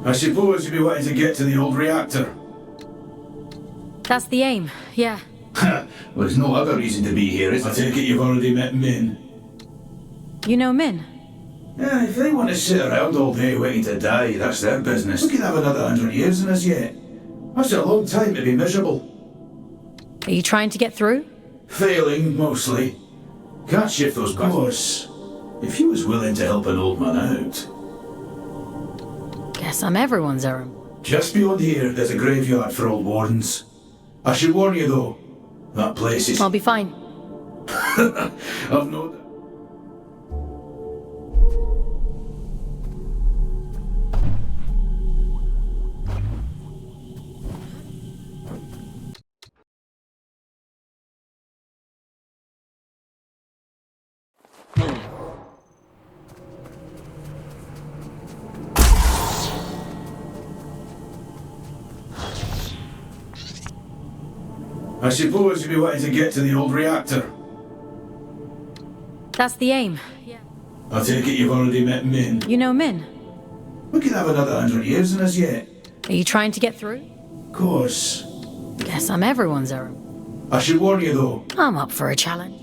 I suppose you'd be wanting to get to the old reactor. That's the aim, yeah. Well, there's no other reason to be here, is there? I take it you've already met Min. You know Min? Yeah, if they want to sit around all day waiting to die, that's their business. We could have another 100 years in us yet. That's a long time to be miserable. Are you trying to get through? Failing, mostly. Can't shift those course. If you was willing to help an old man out. Guess I'm everyone's Aram. Just beyond here, there's a graveyard for old wardens. I should warn you though, that place is... I'll be fine. I've no... I suppose you'd be wanting to get to the old reactor. That's the aim, yeah. I take it you've already met Min. You know Min? We could have another 100 years in us yet. Are you trying to get through? Of course. Guess I'm everyone's Aram. I should warn you though. I'm up for a challenge.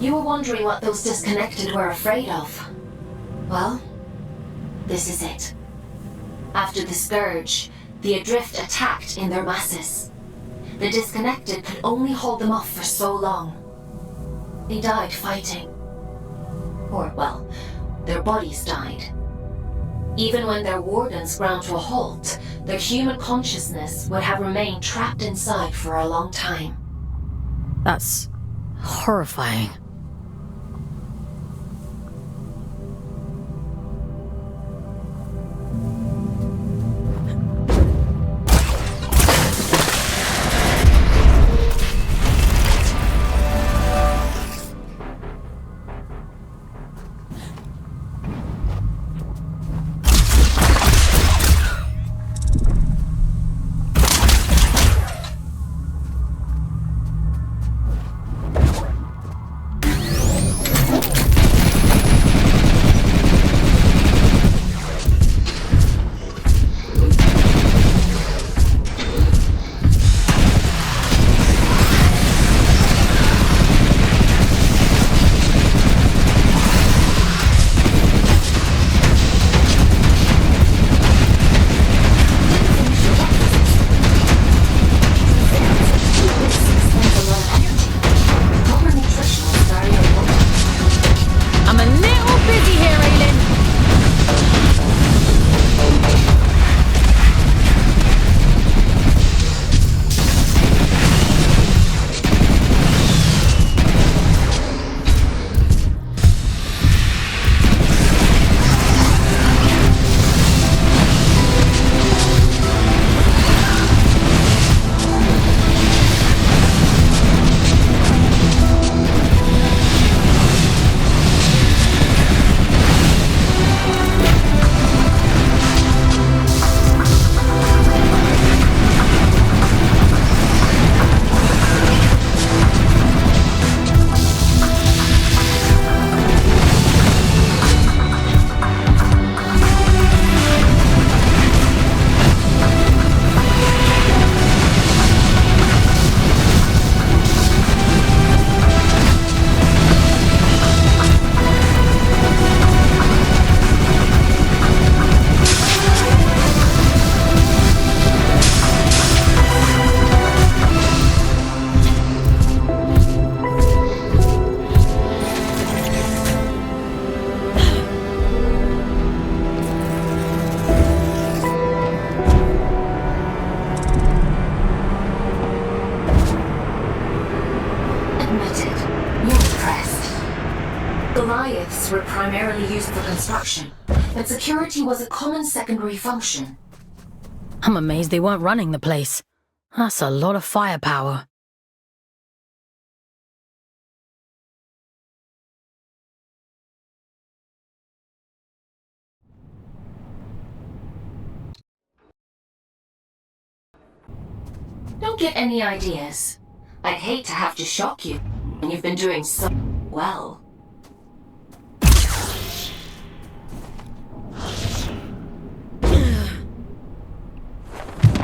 You were wondering what those disconnected were afraid of. Well, this is it. After the Scourge, the Adrift attacked in their masses. The disconnected could only hold them off for so long. They died fighting. Or, well, their bodies died. Even when their wardens ground to a halt, their human consciousness would have remained trapped inside for a long time. That's horrifying. Goliaths were primarily used for construction, but security was a common secondary function. I'm amazed they weren't running the place. That's a lot of firepower. Don't get any ideas. I'd hate to have to shock you, and you've been doing so well.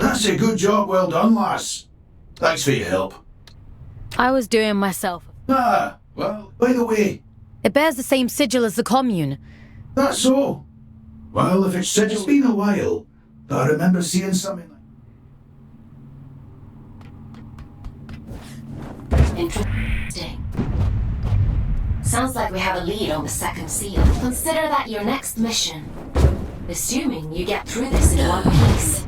That's a good job, well done, lass. Thanks for your help. I was doing myself. Ah, well, by the way... It bears the same sigil as the commune. That's so. Well, if it's been a while, I remember seeing something like... Interesting. Sounds like we have a lead on the second seal. Consider that your next mission. Assuming you get through this in one piece.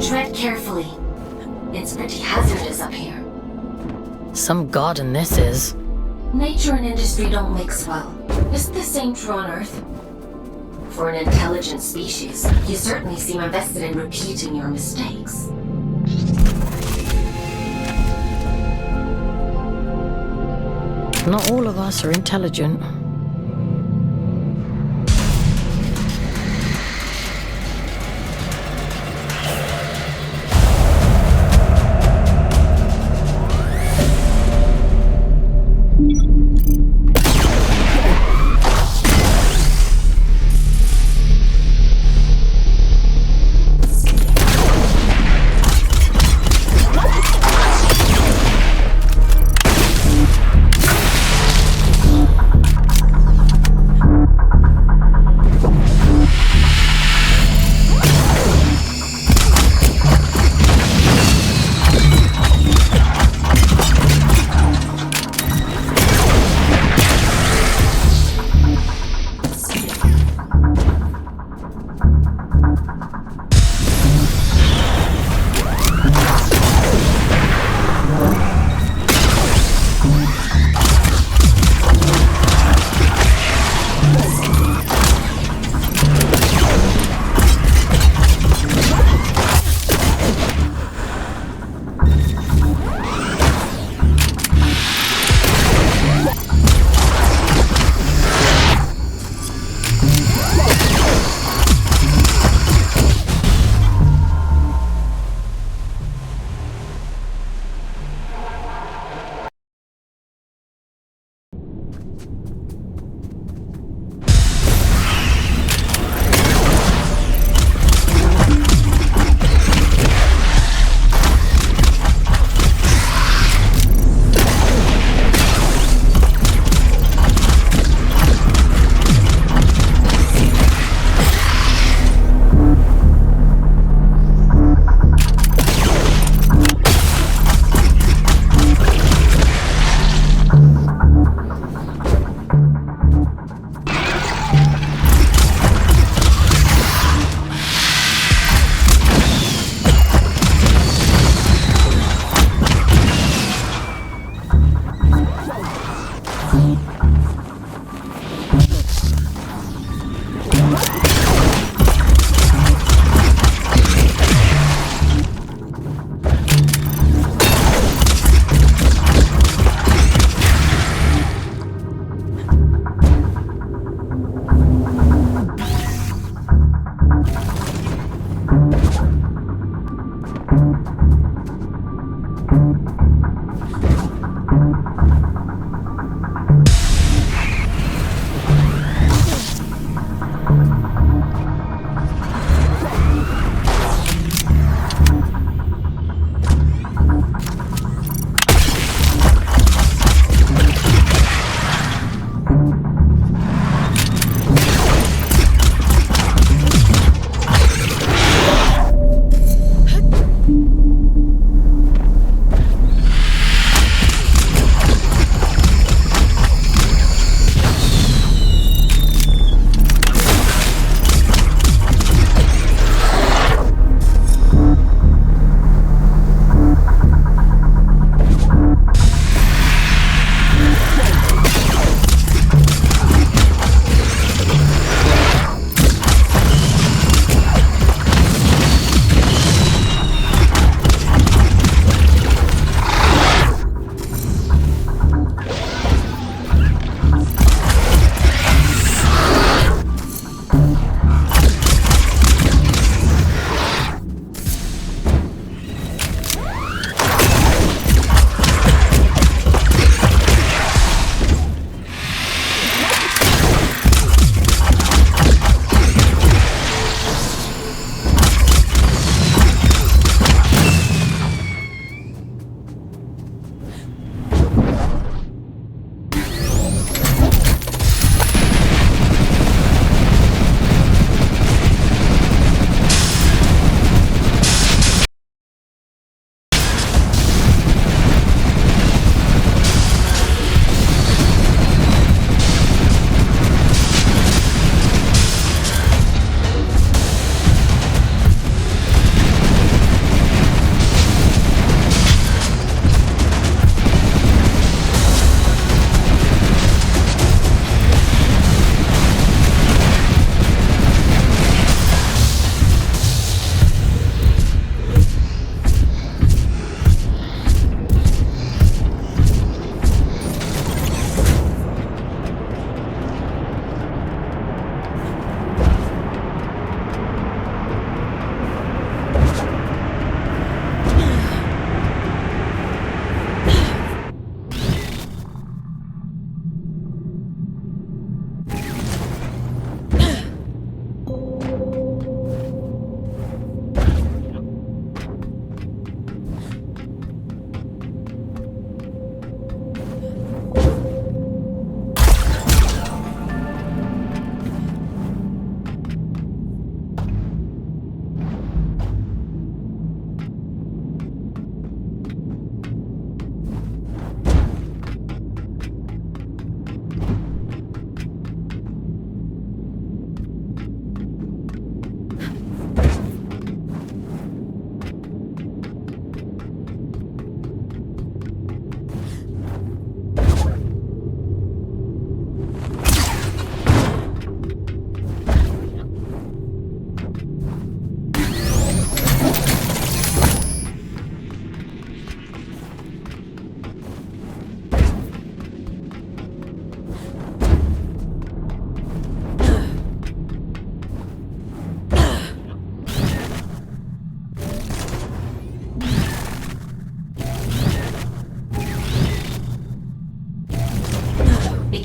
Tread carefully. It's pretty hazardous up here. Some garden this is. Nature and industry don't mix well. Isn't the same true on Earth? For an intelligent species, you certainly seem invested in repeating your mistakes. Not all of us are intelligent.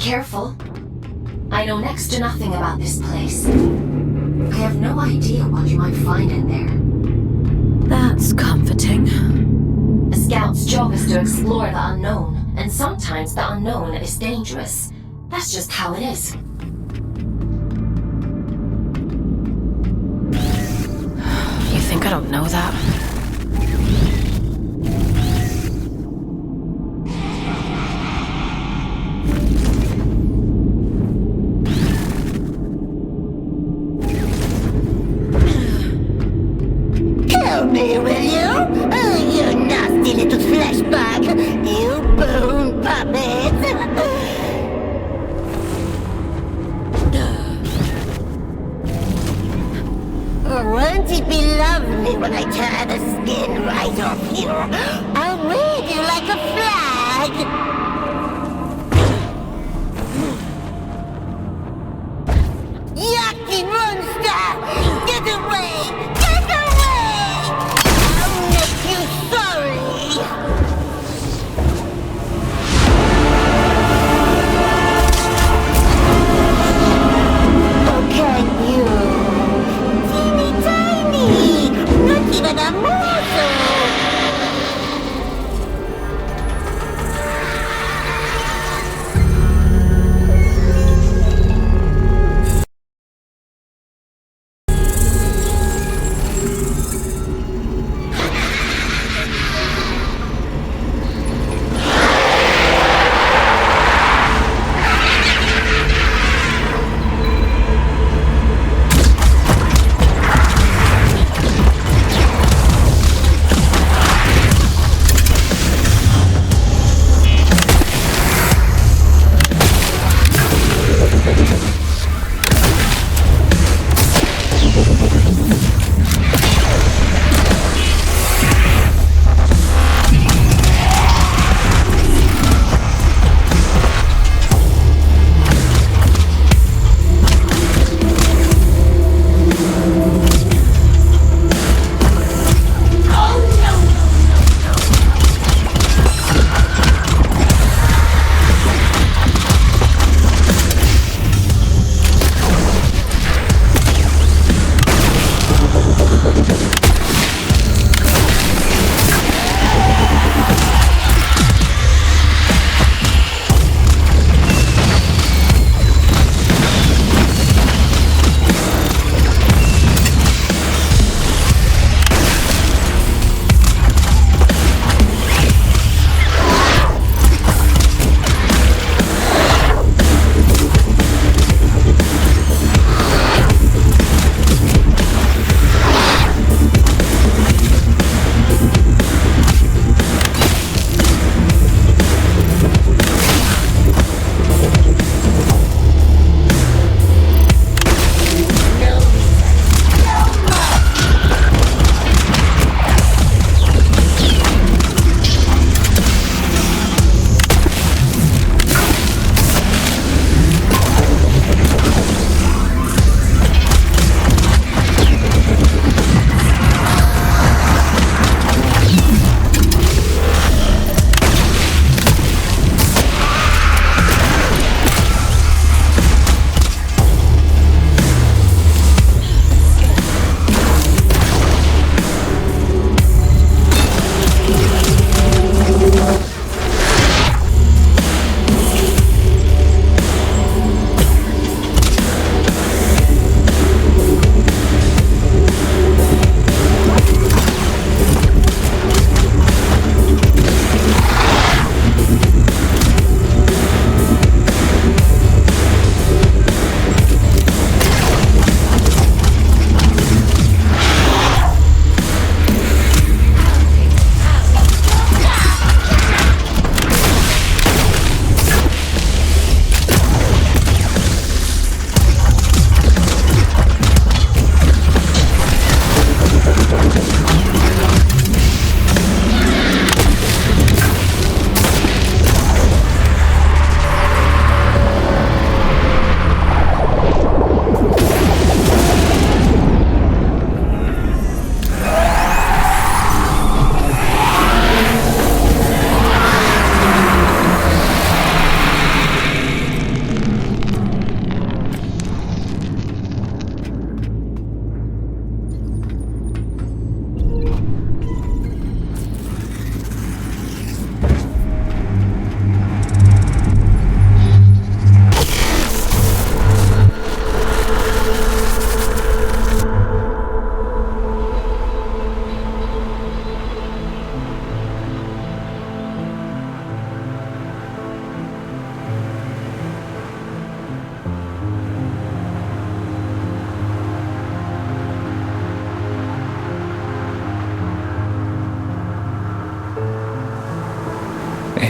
careful. I know next to nothing about this place. I have no idea what you might find in there. That's comforting. A scout's job is to explore the unknown, and sometimes the unknown is dangerous. That's just how it is. You think I don't know that? Help me, will you? Oh, you nasty little flesh bag. You bone puppet. Won't it be lovely when I tear the skin right off you? I'll wave you like a flag. Yucky monster! Get away! Get away! I'll make you sorry! Oh, can you? Teeny tiny! Not even a morsel!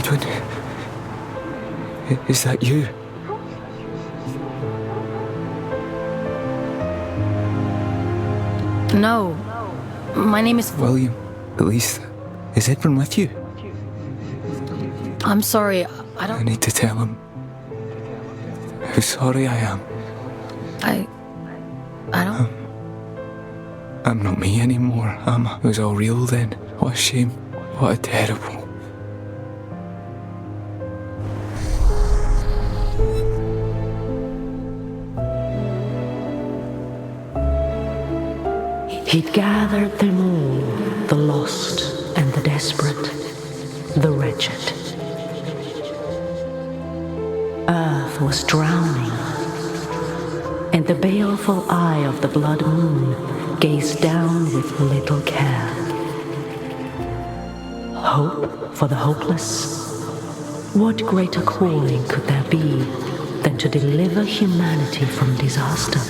Edwin? Is that you? No. My name is... William, at least. Is Edwin with you? I'm sorry, I don't... I need to tell him how sorry I am. I don't... I'm not me anymore, am I? It was all real then. What a shame. What a terrible... He'd gathered them all, the lost and the desperate, the wretched. Earth was drowning, and the baleful eye of the blood moon gazed down with little care. Hope for the hopeless? What greater calling could there be than to deliver humanity from disaster?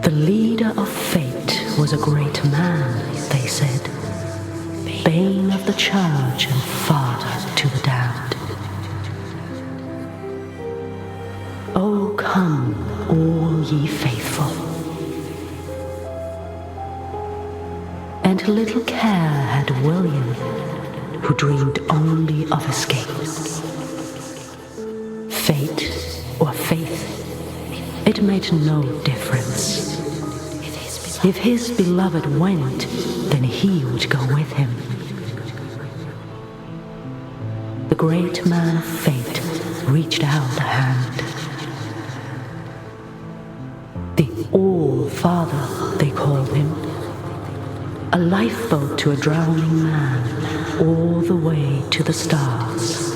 The leader of fate was a great man, they said, bane of the church and father to the damned. Oh, come, all ye faithful. And little care had William, who dreamed only of escape. Fate or faith, it made no difference. If his beloved went, then he would go with him. The great man of fate reached out a hand. The All-Father, they called him. A lifeboat to a drowning man, all the way to the stars.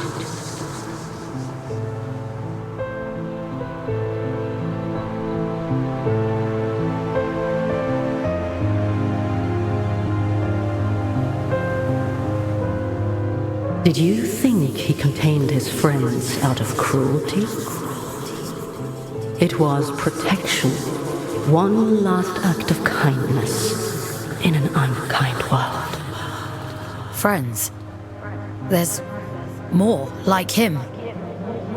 Did you think he contained his friends out of cruelty? It was protection, one last act of kindness in an unkind world. Friends? There's more like him.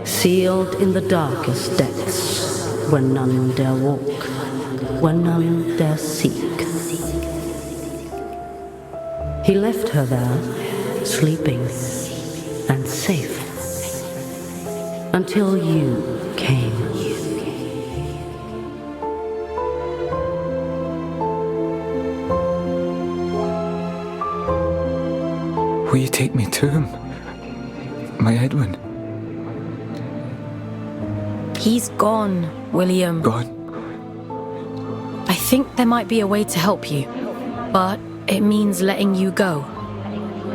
Sealed in the darkest depths, where none dare walk, where none dare seek. He left her there, sleeping and safe, until you came. Will you take me to him? My Edwin? He's gone, William. Gone? I think there might be a way to help you, but it means letting you go.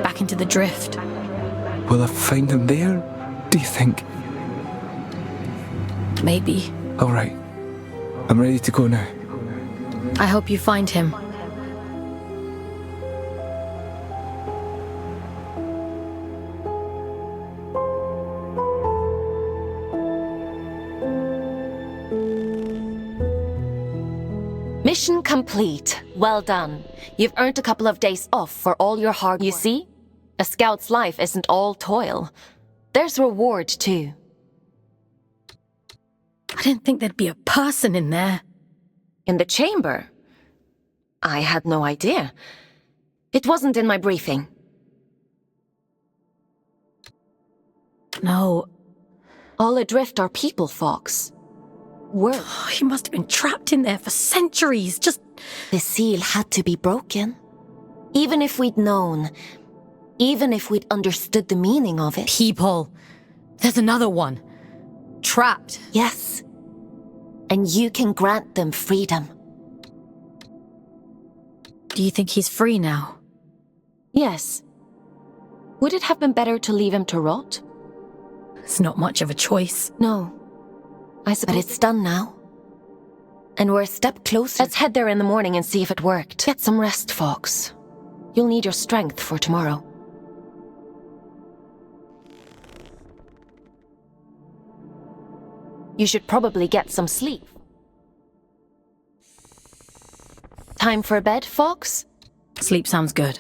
Back into the drift. Will I find him there, do you think? Maybe. All right. I'm ready to go now. I hope you find him. Mission complete. Well done. You've earned a couple of days off for all your hard work. You see? A scout's life isn't all toil. There's reward, too. I didn't think there'd be a person in there. In the chamber? I had no idea. It wasn't in my briefing. No. All adrift are people, Fox. Work. Oh, he must have been trapped in there for centuries, just... The seal had to be broken. Even if we'd known... Even if we'd understood the meaning of it. People. There's another one. Trapped. Yes. And you can grant them freedom. Do you think he's free now? Yes. Would it have been better to leave him to rot? It's not much of a choice. No. I suppose. But it's done now. And we're a step closer. Let's head there in the morning and see if it worked. Get some rest, Fox. You'll need your strength for tomorrow. You should probably get some sleep. Time for bed, Fox? Sleep sounds good.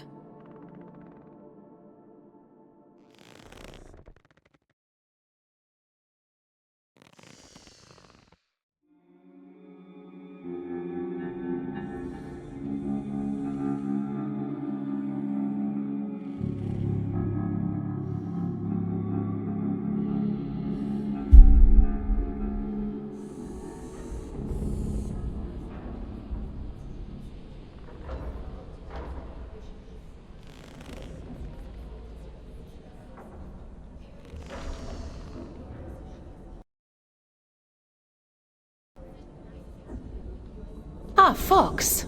Fox.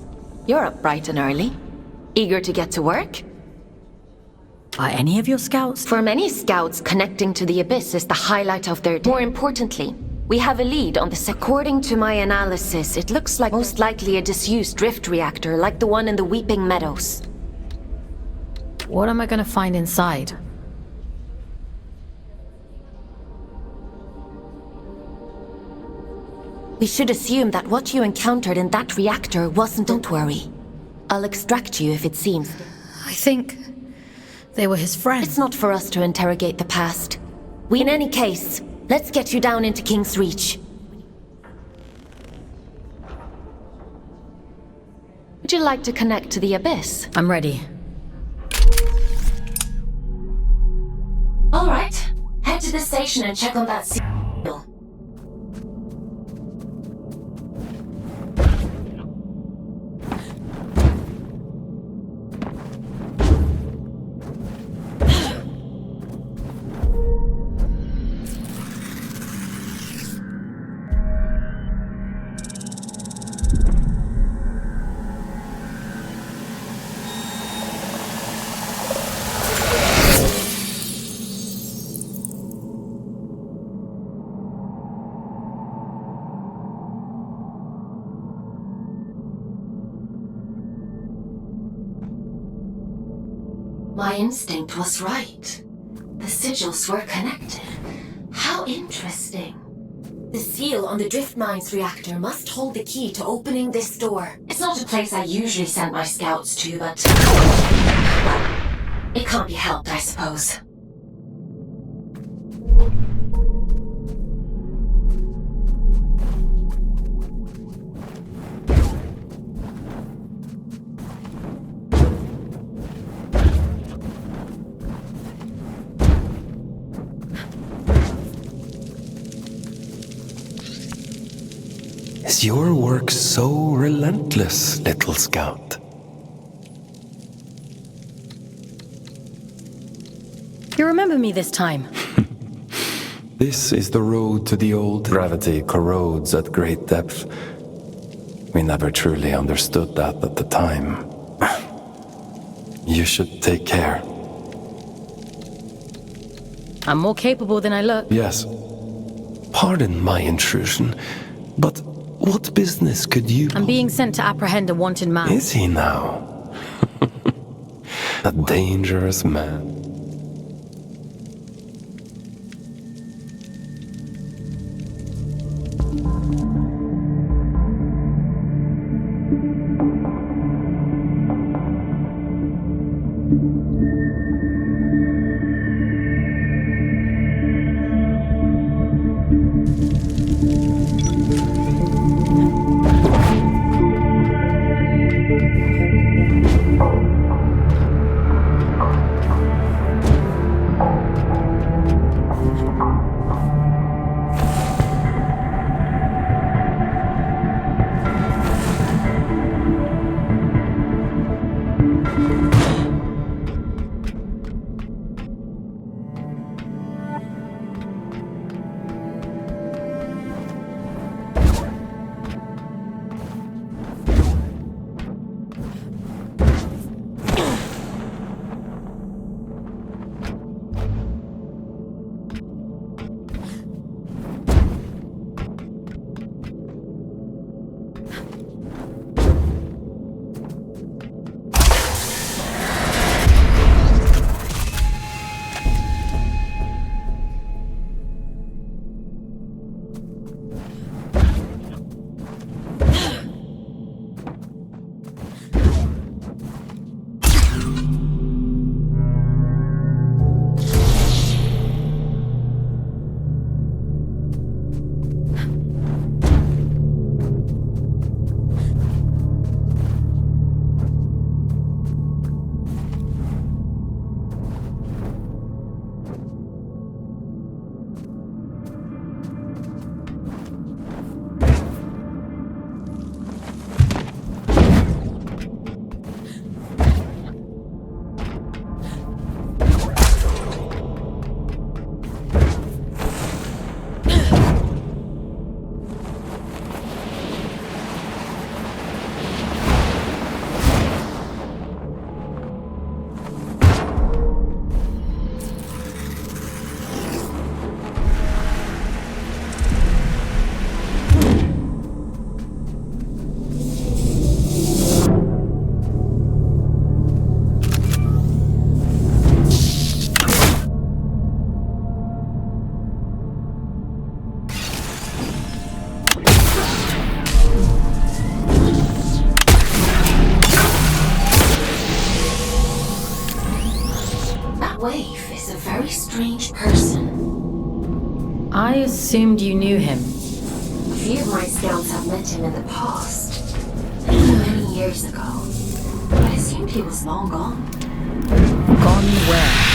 You're up bright and early. Eager to get to work? Are any of your scouts? For many scouts, connecting to the Abyss is the highlight of their day. More importantly, we have a lead on this. According to my analysis, it looks like most likely a disused drift reactor like the one in the Weeping Meadows. What am I gonna find inside? We should assume that what you encountered in that reactor wasn't. Don't worry. I'll extract you if it seems. I think they were his friends. It's not for us to interrogate the past. In any case, let's get you down into King's Reach. Would you like to connect to the Abyss? I'm ready. All right. Head to the station and check on that seal. My instinct was right. The sigils were connected. How interesting. The seal on the Drift Mines reactor must hold the key to opening this door. It's not a place I usually send my scouts to, but... it can't be helped, I suppose. Is your work so relentless, little scout? You remember me this time? This is the road to the old. Gravity corrodes at great depth. We never truly understood that at the time. You should take care. I'm more capable than I look. Yes. Pardon my intrusion, but what business could you... I'm being sent to apprehend a wanted man. Is he now? A dangerous man. strange person. I assumed you knew him. A few of my scouts have met him in the past. Many years ago. But I assumed he was long gone. Gone where?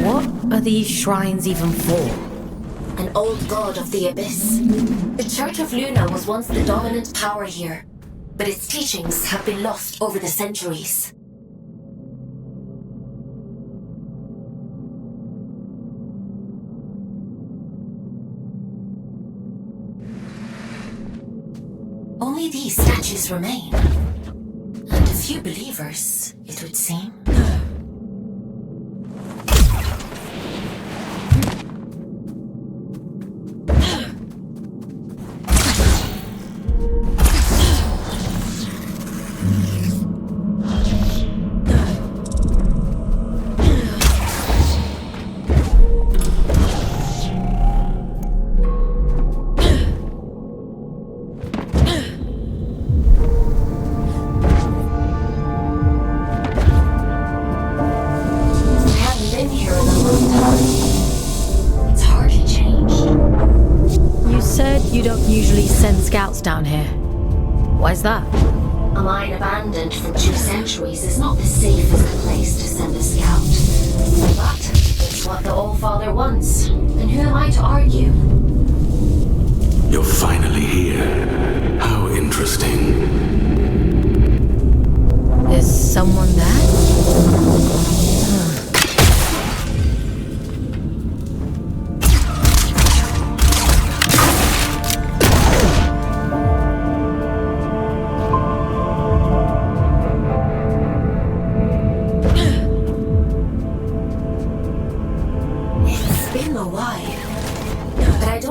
What are these shrines even for? An old god of the Abyss. The Church of Luna was once the dominant power here, but its teachings have been lost over the centuries. Only these statues remain. And a few believers, it would seem. scouts down here. Why's that? A mine abandoned for 2 centuries is not the safest place to send a scout. But it's what the All-Father wants, and who am I to argue? You're finally here. How interesting. Is someone there?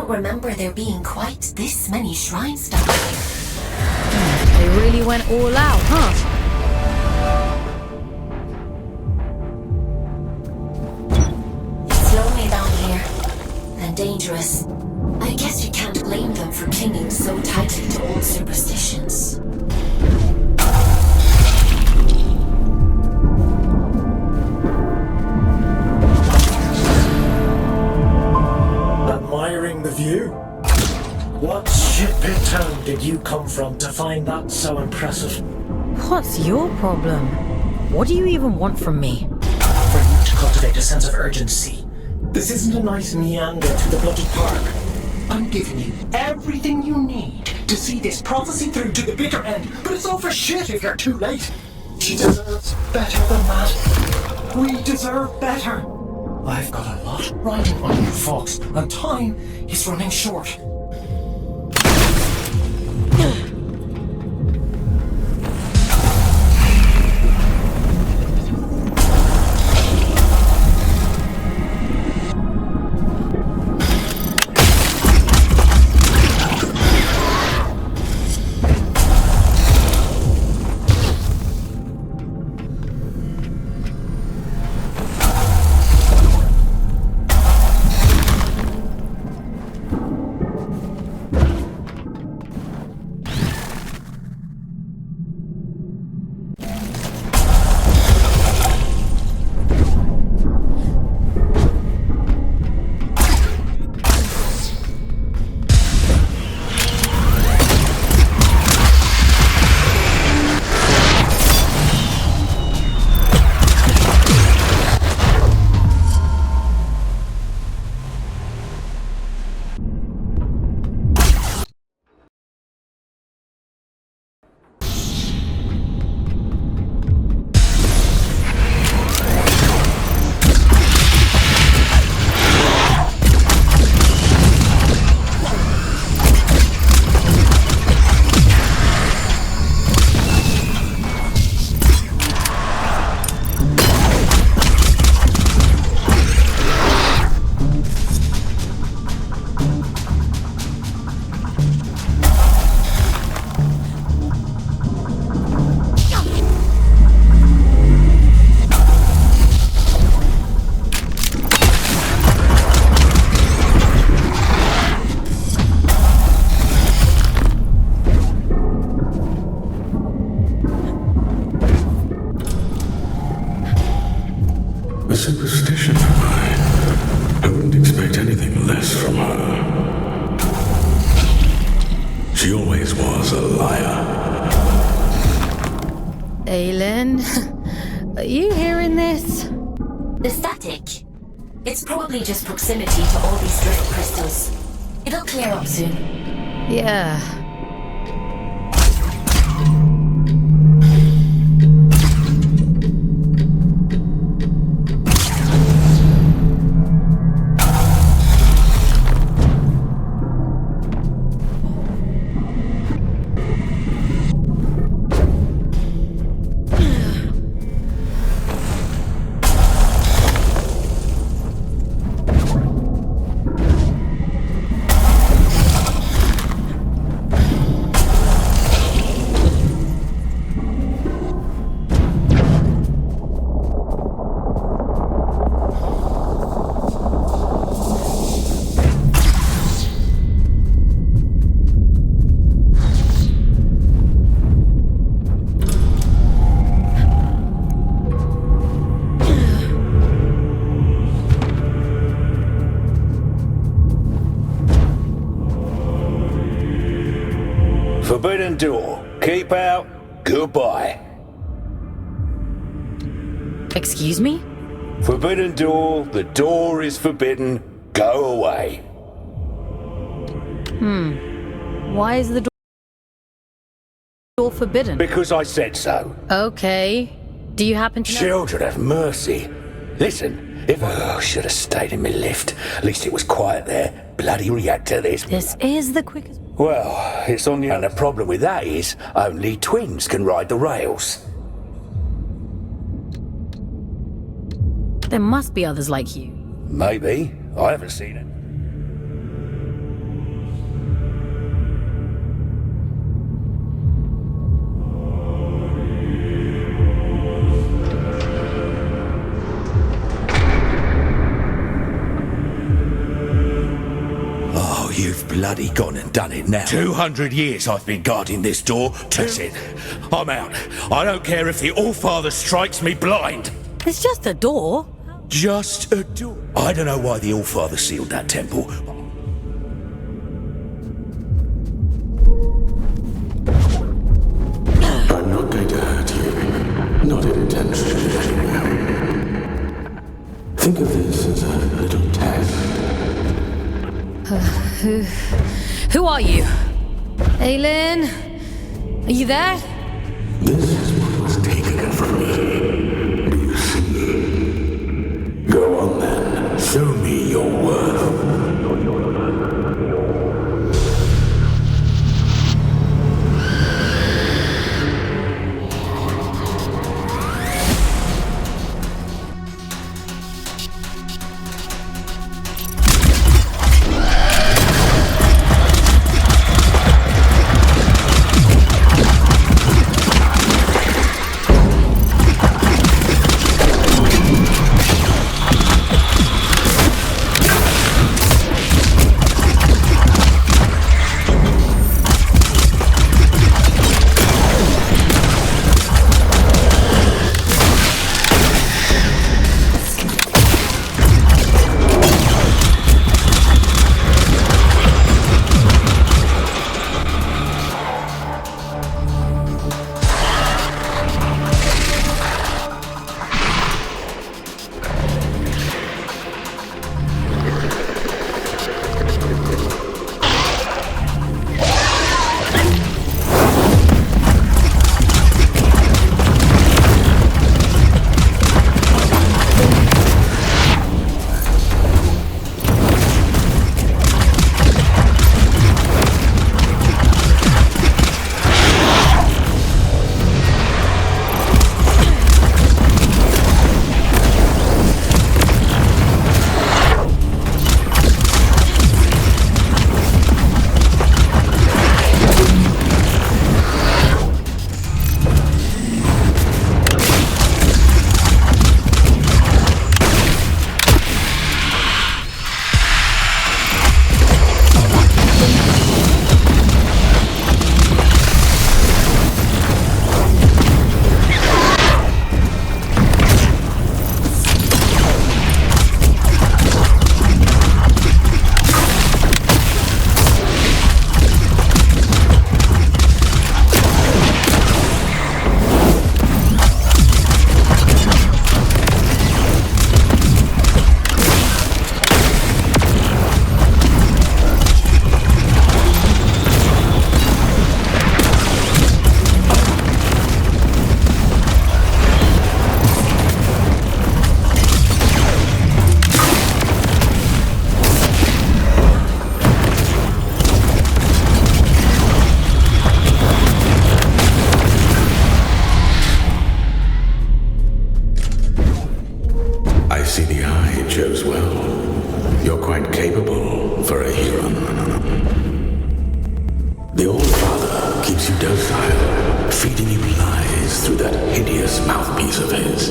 Remember there being quite this many shrines down here. They really went all out, huh? It's lonely down here. And dangerous. I guess you can't blame them for clinging so tightly to old superstitions. Admiring the view? What shit-pit town did you come from to find that so impressive? What's your problem? What do you even want from me? For you to cultivate a sense of urgency. This isn't a nice meander through the bloody park. I'm giving you everything you need to see this prophecy through to the bitter end, but it's all for shit if you're too late. She deserves better than that. We deserve better. I've got a lot riding on you folks, and time is running short. A superstition of mine. I wouldn't expect anything less from her. She always was a liar. Aylin, are you hearing this? The static. It's probably just proximity to all these drift crystals. It'll clear up soon. Yeah. Forbidden door. Keep out. Goodbye. Excuse me? Forbidden door. The door is forbidden. Go away. Why is the door forbidden? Because I said so. Okay. Do you happen to know? Children have mercy. Listen, if I should have stayed in my lift. At least it was quiet there. Bloody reactor this. This is the quickest. Well, it's on you. And the problem with that is, only twins can ride the rails. There must be others like you. Maybe. I haven't seen it. Oh, you've bloody gone and done it now. 200 years I've been guarding this door. That's it. I'm out. I don't care if the Allfather strikes me blind. It's just a door. Just a door. I don't know why the Allfather sealed that temple. I'm not going to hurt you. Not intentionally, anyway. Think of this as a little test. Who are you? Aelin? Are you there? This is what was taken from me. Do you see? Go on then. Show me your worth. feeding you lies through that hideous mouthpiece of his.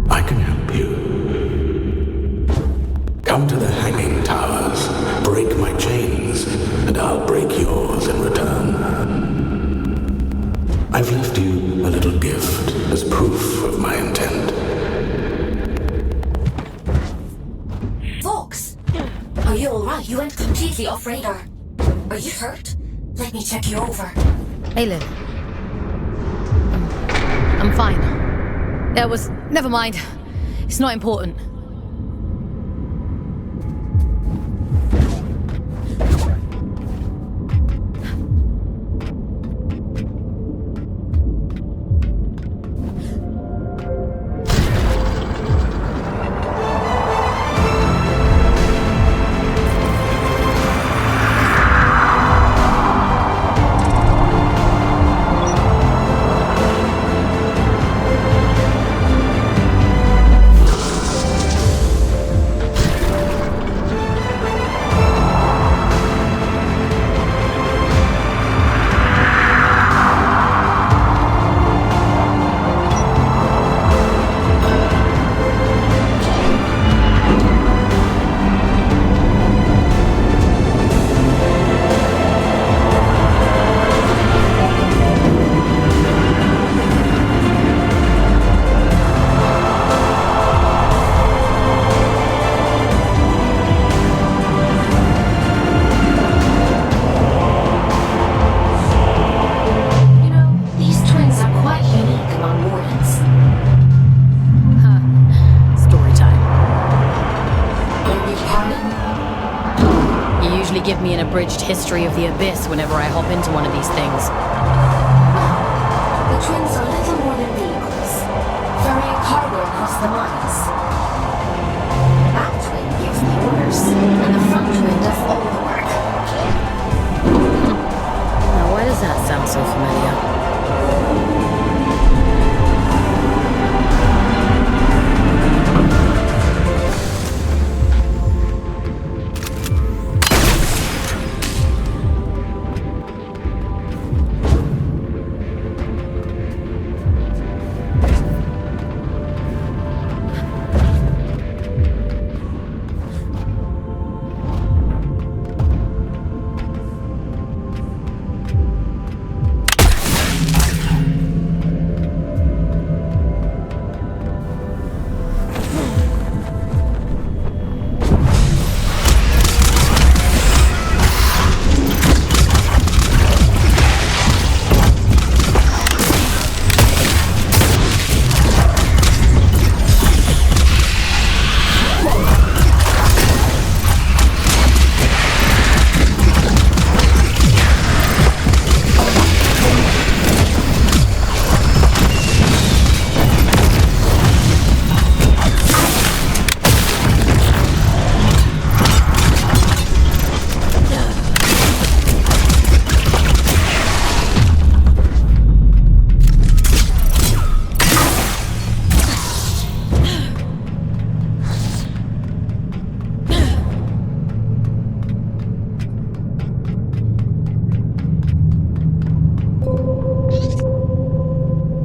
I can help you. Come to the Hanging Towers, break my chains, and I'll break yours in return. I've left you a little gift as proof of my intent. you alright? You went completely off radar. Are you hurt? Let me check you over. Aylin. I'm fine. Never mind. It's not important. Give me an abridged history of the Abyss whenever I hop into one of these things. The twins are little more than vehicles, ferrying cargo across the mines. The back twin gives the orders, and the front twin does all the work. Now, why does that sound so familiar?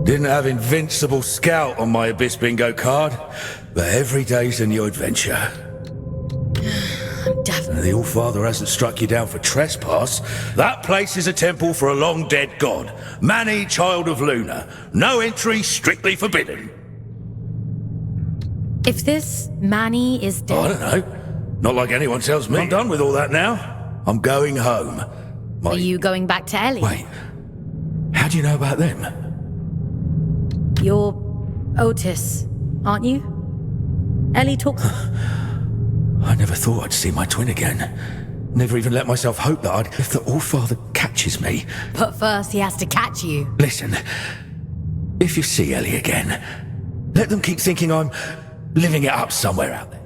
Didn't have Invincible Scout on my Abyss bingo card, but every day's a new adventure. The Allfather hasn't struck you down for trespass. That place is a temple for a long-dead god. Mani, child of Luna. No entry, strictly forbidden. If this Mani is dead... I don't know. Not like anyone tells me. I'm done with all that now. I'm going home. Are you going back to Ellie? Wait. How do you know about them? You're Otis, aren't you? Ellie talks... I never thought I'd see my twin again. Never even let myself hope that I'd... If the Allfather catches me... But first he has to catch you. Listen, if you see Ellie again, let them keep thinking I'm living it up somewhere out there.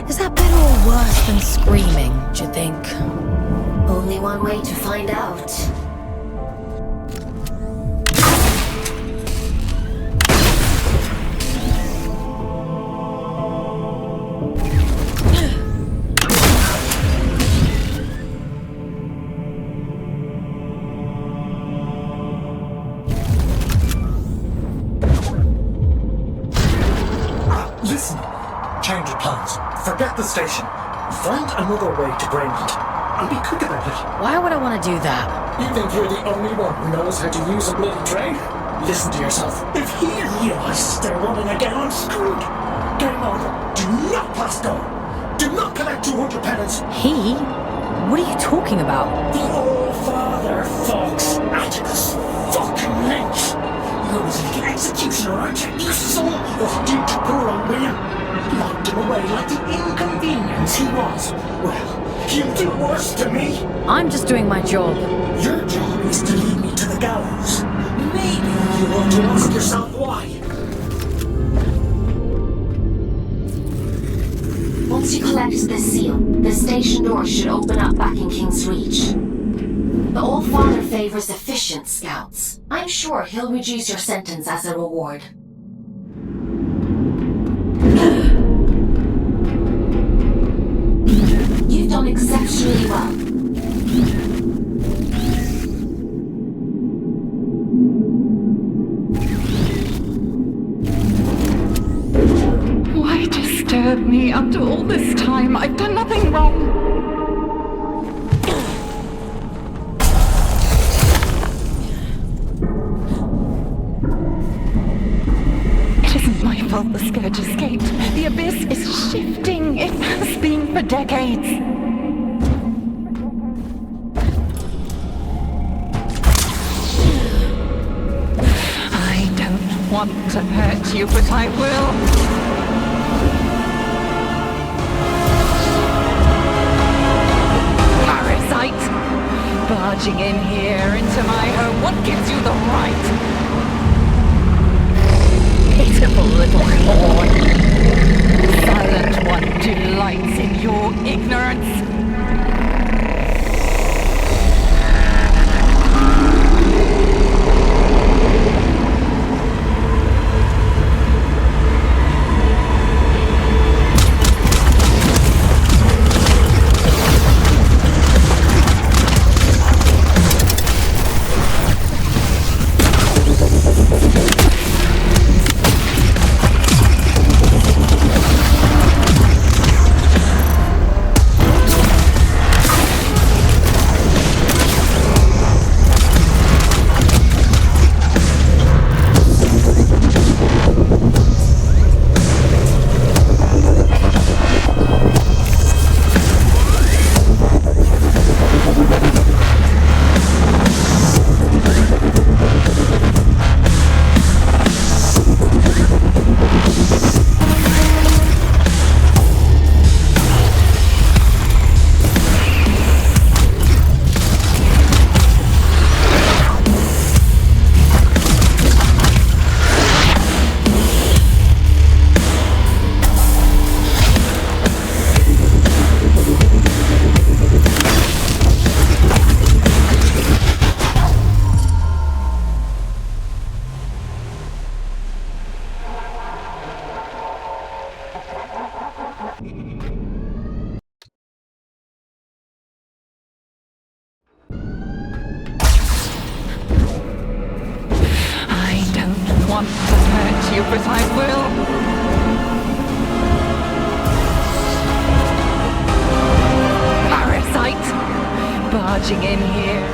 Is that better or worse than screaming, do you think? Only one way to find out. Listen, change of plans. Forget the station. Find another way to Greyland. And be quick about it. Why would I want to do that? You think you're the only one who knows how to use a bloody train? Listen to yourself. If he realizes they're running again, I'm screwed. Game over. Do not pass go. Do not collect 200 penance. He? What are you talking about? The All-Father, Fox. Atticus. Fucking Lynch. You're his little executioner, aren't you? You son of due to poor old William. Locked him away like the inconvenience he was. Well, he'll do worse to me. I'm just doing my job. Your job is to lead me to the gallows. Maybe you want to ask yourself why. Once you collect this seal, the station door should open up back in King's Reach. The All-Father favors efficient scouts. I'm sure he'll reduce your sentence as a reward. You've done exceptionally well. Why disturb me after all this time? I've done nothing wrong. It isn't my fault the Scourge escaped. The Abyss is shifting. It has been for decades. I don't want to hurt you, but I will. Barging in here into my home, what gives you the right? Pitiful little whore. Silent One delights in your ignorance. want to hurt you, but I will. Parasite! Barging in here.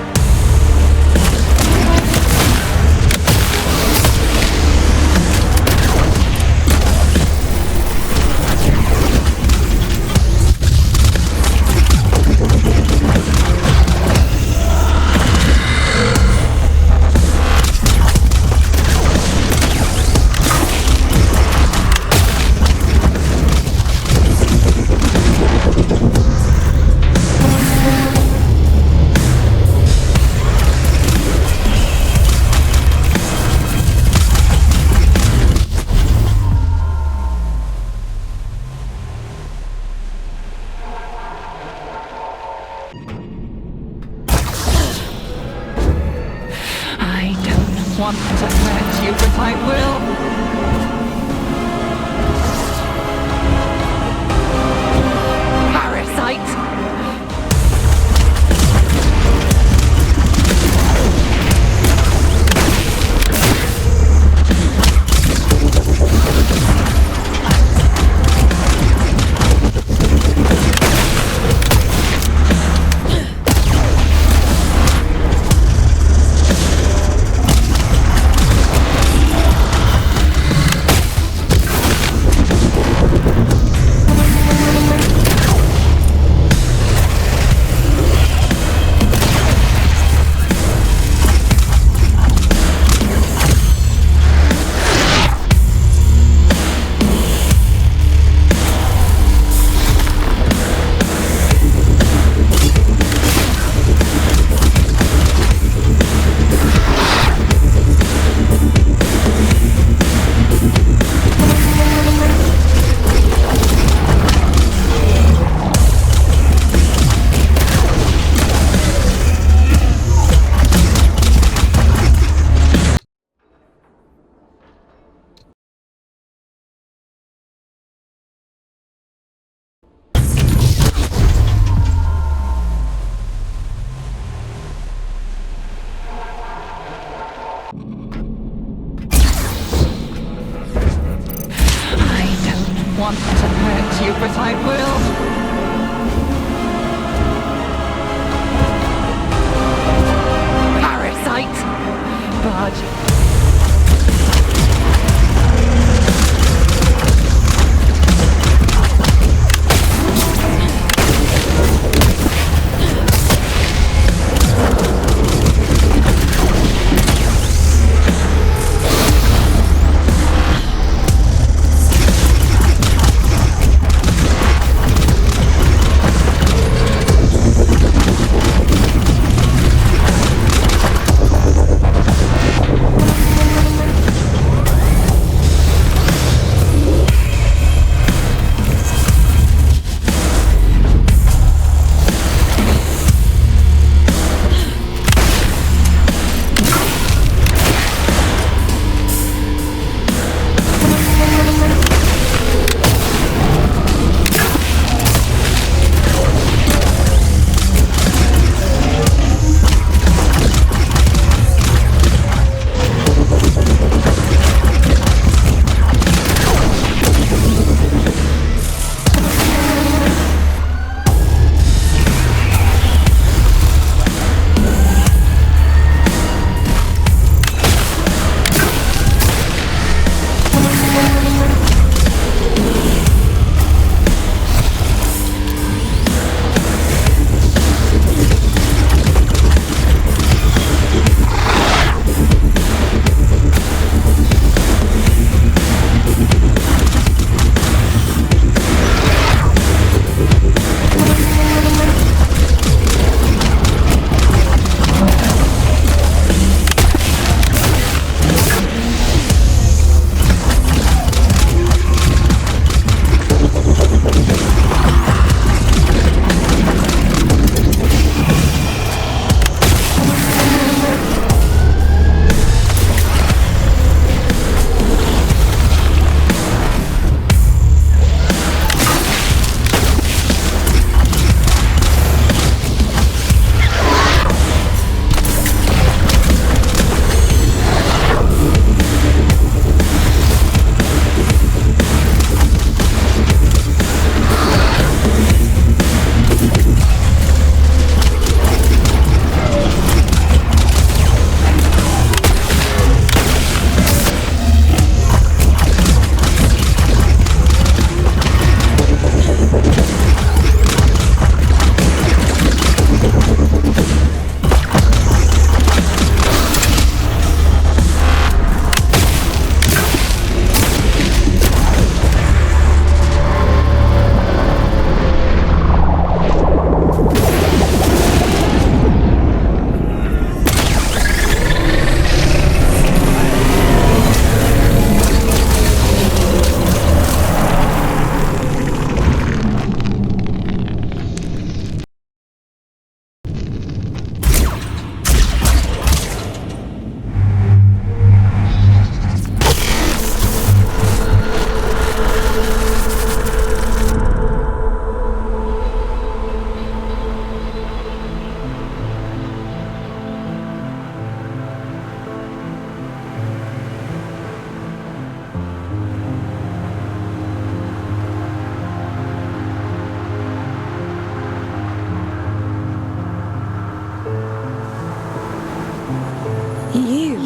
want to hurt you, but I will. Parasite! Want to hurt you, but I will. Parasite! But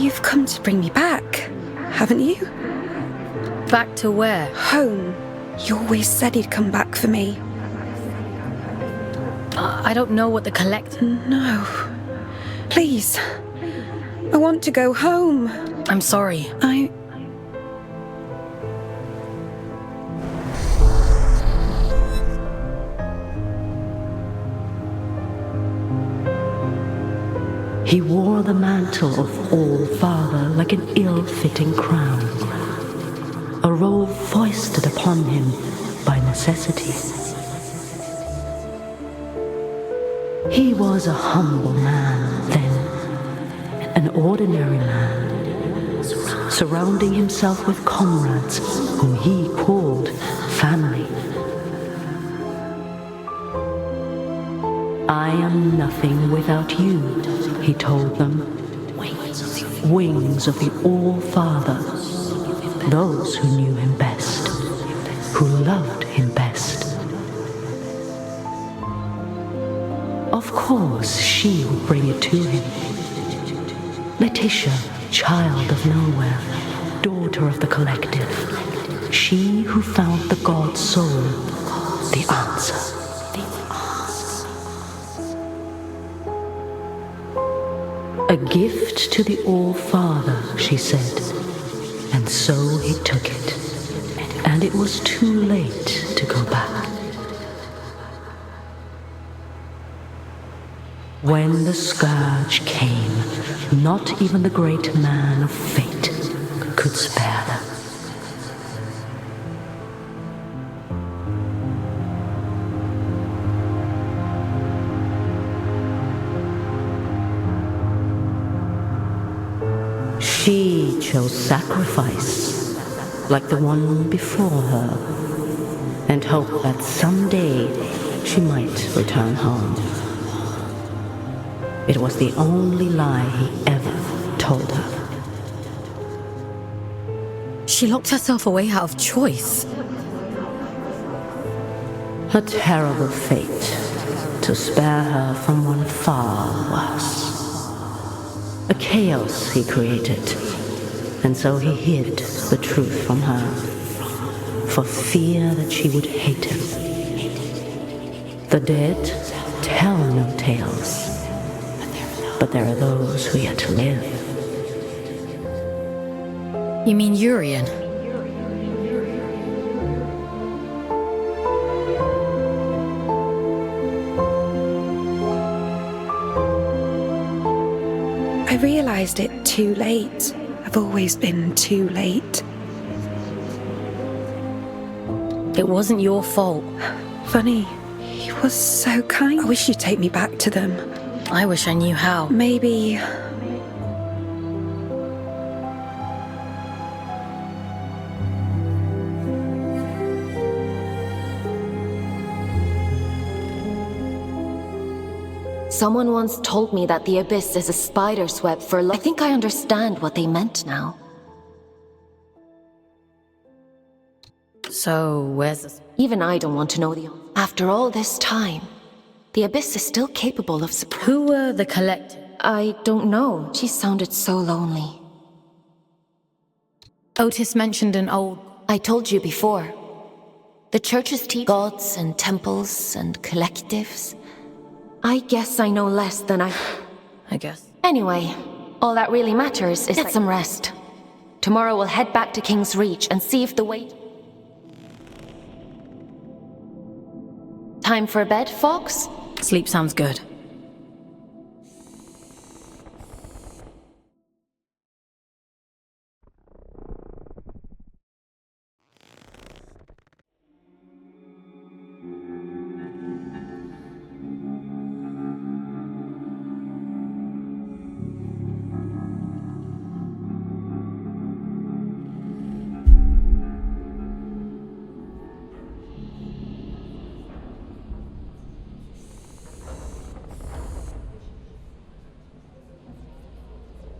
You've come to bring me back, haven't you? Back to where? Home. You always said he'd come back for me. I don't know what the Collector... No. Please. I want to go home. I'm sorry. He wore the mantle of All-Father like an ill-fitting crown, a role foisted upon him by necessity. He was a humble man then, an ordinary man, surrounding himself with comrades whom he called family. I am nothing without you, he told them. Wings of the All-Father, those who knew him best, who loved him best. Of course, she would bring it to him. Letitia, child of nowhere, daughter of the Collective, she who found the God Soul, the answer. A gift to the All-Father, she said, and so he took it, and it was too late to go back. When the scourge came, not even the great man of fate could spare them. She chose sacrifice, like the one before her, and hoped that someday she might return home. It was the only lie he ever told her. She locked herself away out of choice. A terrible fate to spare her from one far worse. A chaos he created, and so he hid the truth from her, for fear that she would hate him. The dead tell no tales, but there are those who yet live. You mean Urien? I realized it too late. I've always been too late. It wasn't your fault. Funny. He was so kind. I wish you'd take me back to them. I wish I knew how. Maybe... Someone once told me that the Abyss is a spider's web for I think I understand what they meant now. So, where's this? Even I don't want to know the... After all this time, the Abyss is still capable of surprise. Who were the Collective? I don't know. She sounded so lonely. Otis mentioned an old... I told you before. The churches teach gods and temples and collectives. I guess I know less than I guess. Anyway, all that really matters is get some rest. Tomorrow we'll head back to King's Reach and see if the wait... Time for bed, Fox? Sleep sounds good.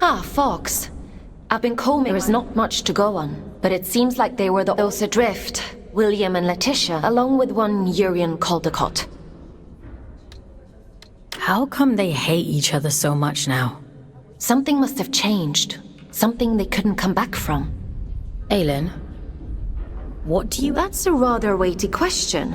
Ah, Fox. I've been combing. There is not much to go on, but it seems like they were those adrift, William and Letitia, along with one Urien Caldecott. How come they hate each other so much now? Something must have changed. Something they couldn't come back from. Aelin, what do you... That's a rather weighty question.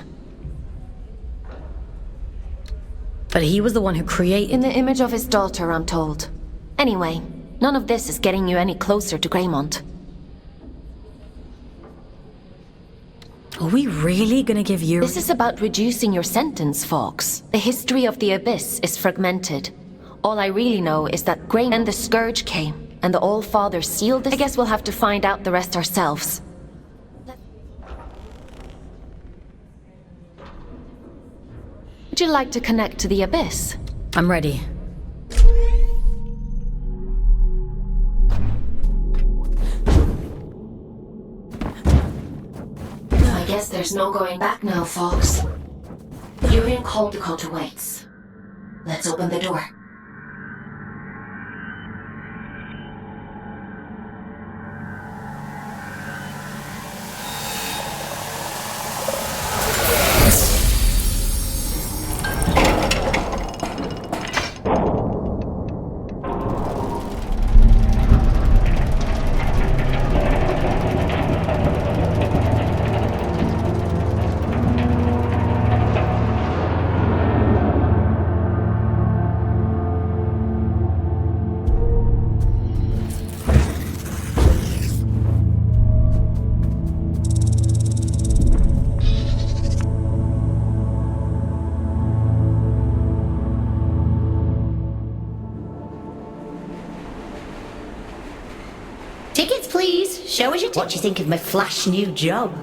But he was the one who created... In the image of his daughter, I'm told. Anyway, none of this is getting you any closer to Greymont. Are we really gonna give you... This is about reducing your sentence, Fox. The history of the Abyss is fragmented. All I really know is that Greymont and the Scourge came, and the All-Father sealed this. I guess we'll have to find out the rest ourselves. Would you like to connect to the Abyss? I'm ready. I guess there's no going back now, Fox. You're in Caldecott awaits. Let's open the door. Tickets, please. Show us your tickets. What do you think of my flash new job?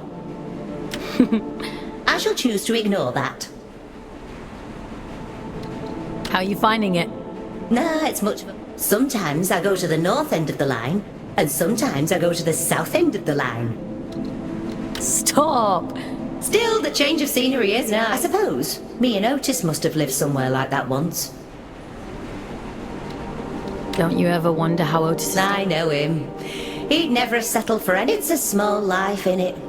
I shall choose to ignore that. How are you finding it? Nah, it's much... Sometimes I go to the north end of the line, and sometimes I go to the south end of the line. Stop! Still, the change of scenery is nice. I suppose me and Otis must have lived somewhere like that once. Don't you ever wonder how Otis is... I know him. He'd never settle for any... It's a small life, innit?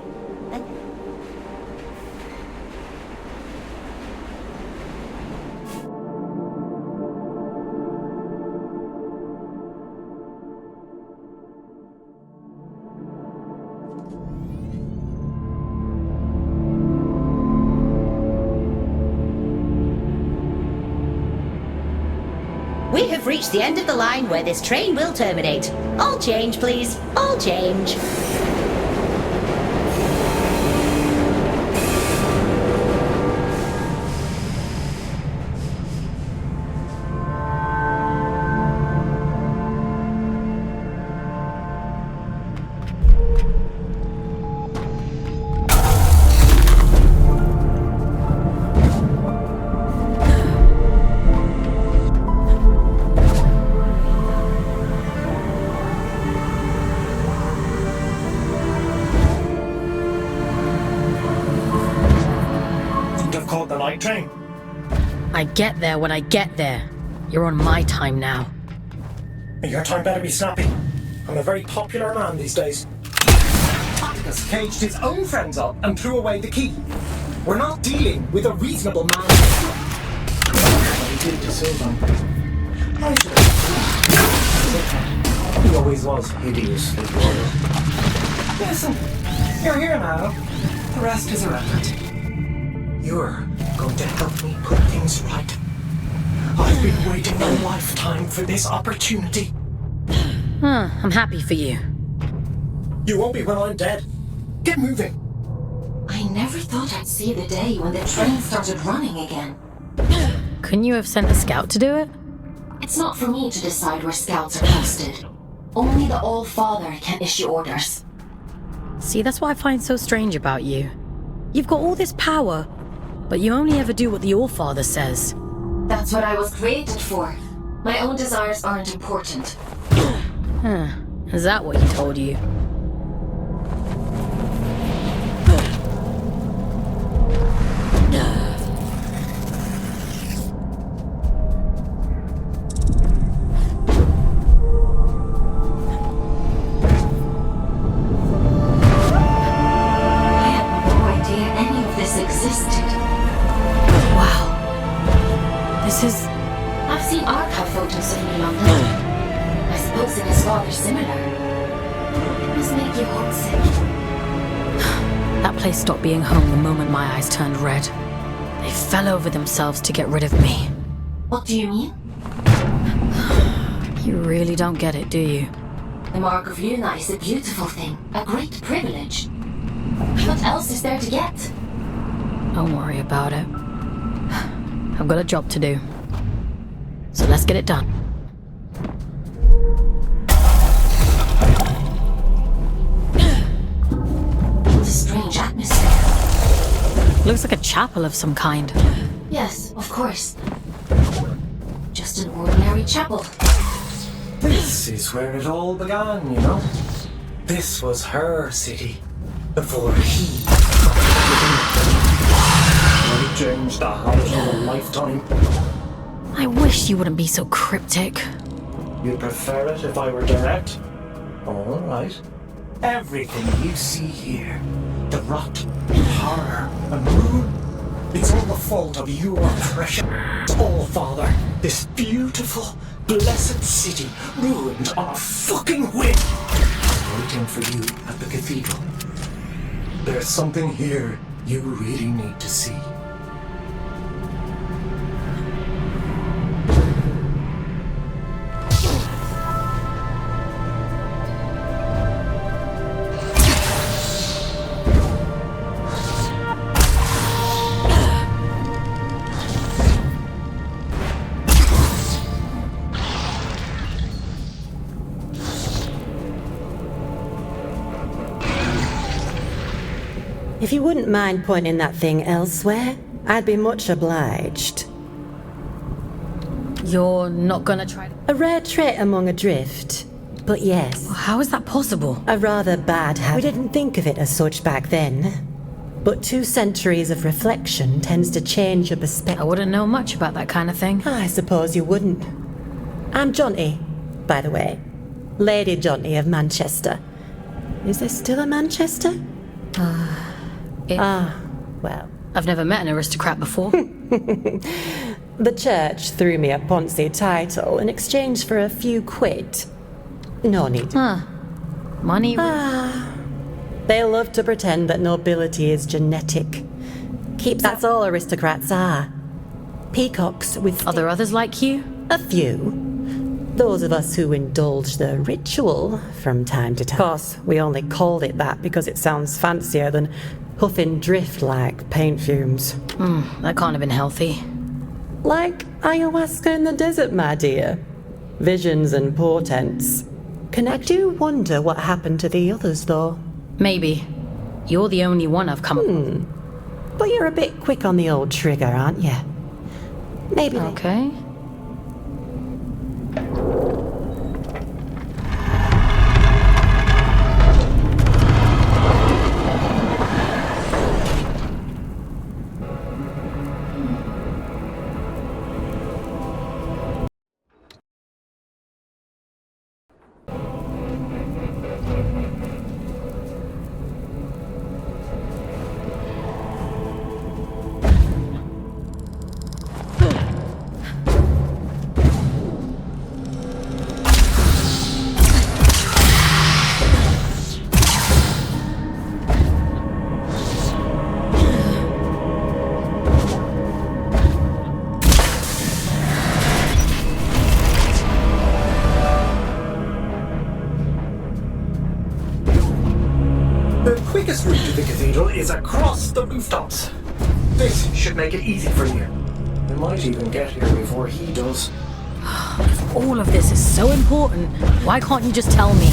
We have reached the end of the line where this train will terminate. All change, please. All change. Train. I get there when I get there. You're on my time now. Your time better be snappy. I'm a very popular man these days. Atticus caged his own friends up and threw away the key. We're not dealing with a reasonable man. He did to Sylvan. He always was hideously loyal. Listen, you're here now. The rest is irrelevant. You're going to help me put things right. I've been waiting a lifetime for this opportunity. I'm happy for you. You won't be when I'm dead. Get moving. I never thought I'd see the day when the train started running again. Couldn't you have sent a scout to do it? It's not for me to decide where scouts are posted. Only the All-Father can issue orders. See, that's what I find so strange about you. You've got all this power, but you only ever do what the All-Father says. That's what I was created for. My own desires aren't important. Is that what he told you? I've seen archive photos of New London. I Supposing his father's similar. It must make you homesick. That place stopped being home the moment my eyes turned red. They fell over themselves to get rid of me. What do you mean? You really don't get it, do you? The Mark of Luna is a beautiful thing, a great privilege. What else is there to get? Don't worry about it. I've got a job to do. So let's get it done. What a strange atmosphere. Looks like a chapel of some kind. Yes, of course. Just an ordinary chapel. This is where it all began, you know? This was her city. Before he changed the house in a lifetime. I wish you wouldn't be so cryptic. You'd prefer it if I were direct? All right. Everything you see here, the rot, horror, and ruin, it's all the fault of your precious All-Father. This beautiful, blessed city ruined on a fucking whim. Waiting for you at the cathedral. There's something here you really need to see. If you wouldn't mind pointing that thing elsewhere, I'd be much obliged. You're not gonna try to... A rare trait among Adrift, but yes. How is that possible? A rather bad habit. We didn't think of it as such back then. But 2 centuries of reflection tends to change your perspective. I wouldn't know much about that kind of thing. I suppose you wouldn't. I'm Jonty, by the way. Lady Jonty of Manchester. Is there still a Manchester? Well. I've never met an aristocrat before. The church threw me a Ponzi title in exchange for a few quid. No need. Money? They love to pretend that nobility is genetic. That's all aristocrats are. Peacocks with... Are there others like you? A few. Those of us who indulge the ritual from time to time. Of course, we only called it that because it sounds fancier than huffing drift like paint fumes. That can't have been healthy. Like ayahuasca in the desert, my dear. Visions and portents. I do wonder what happened to the others, though. Maybe. You're the only one I've come... But you're a bit quick on the old trigger, aren't you? Maybe. Okay. quickest route to the cathedral is across the rooftops. This should make it easy for you. You might even get here before he does. If all of this is so important, why can't you just tell me?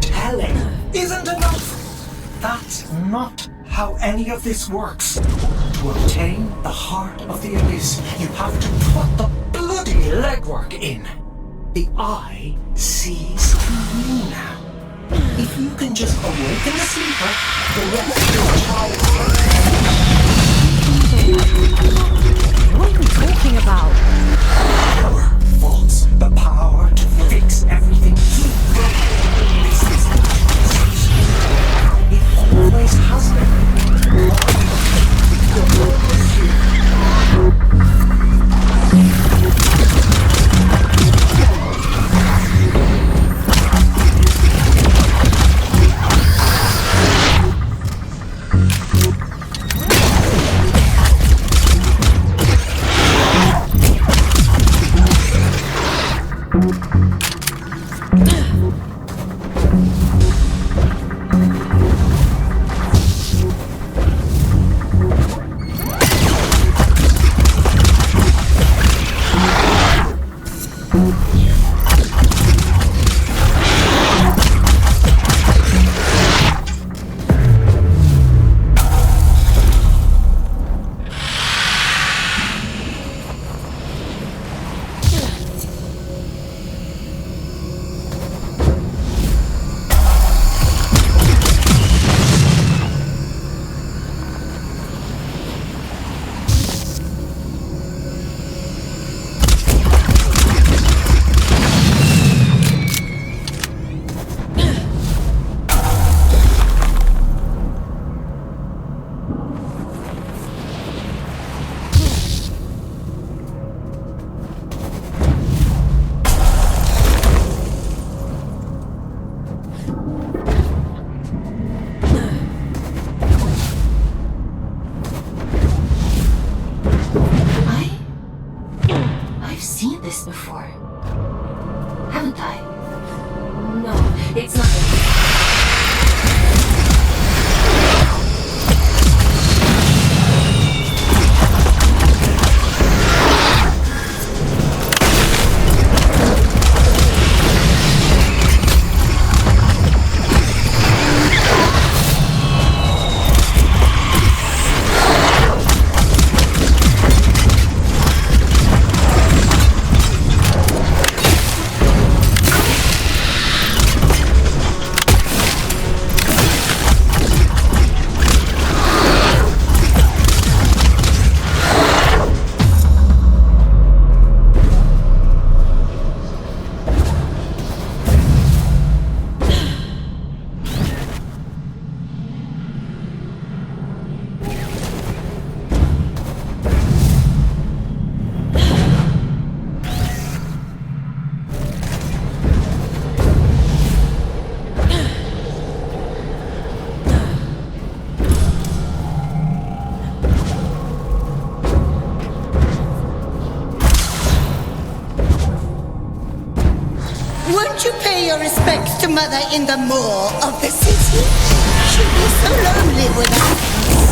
Telling isn't enough. That's not how any of this works. To obtain the heart of the abyss, you have to put the bloody legwork in. The eye sees through you now. If you can just awaken the sleeper, the rest What are you talking about? Power, Fultz, the power to fix everything he broke. This is it always has been. seen this before. Haven't I? No, it's not. Won't you pay your respects to Mother in the moor of the city? She'll be so lonely without us.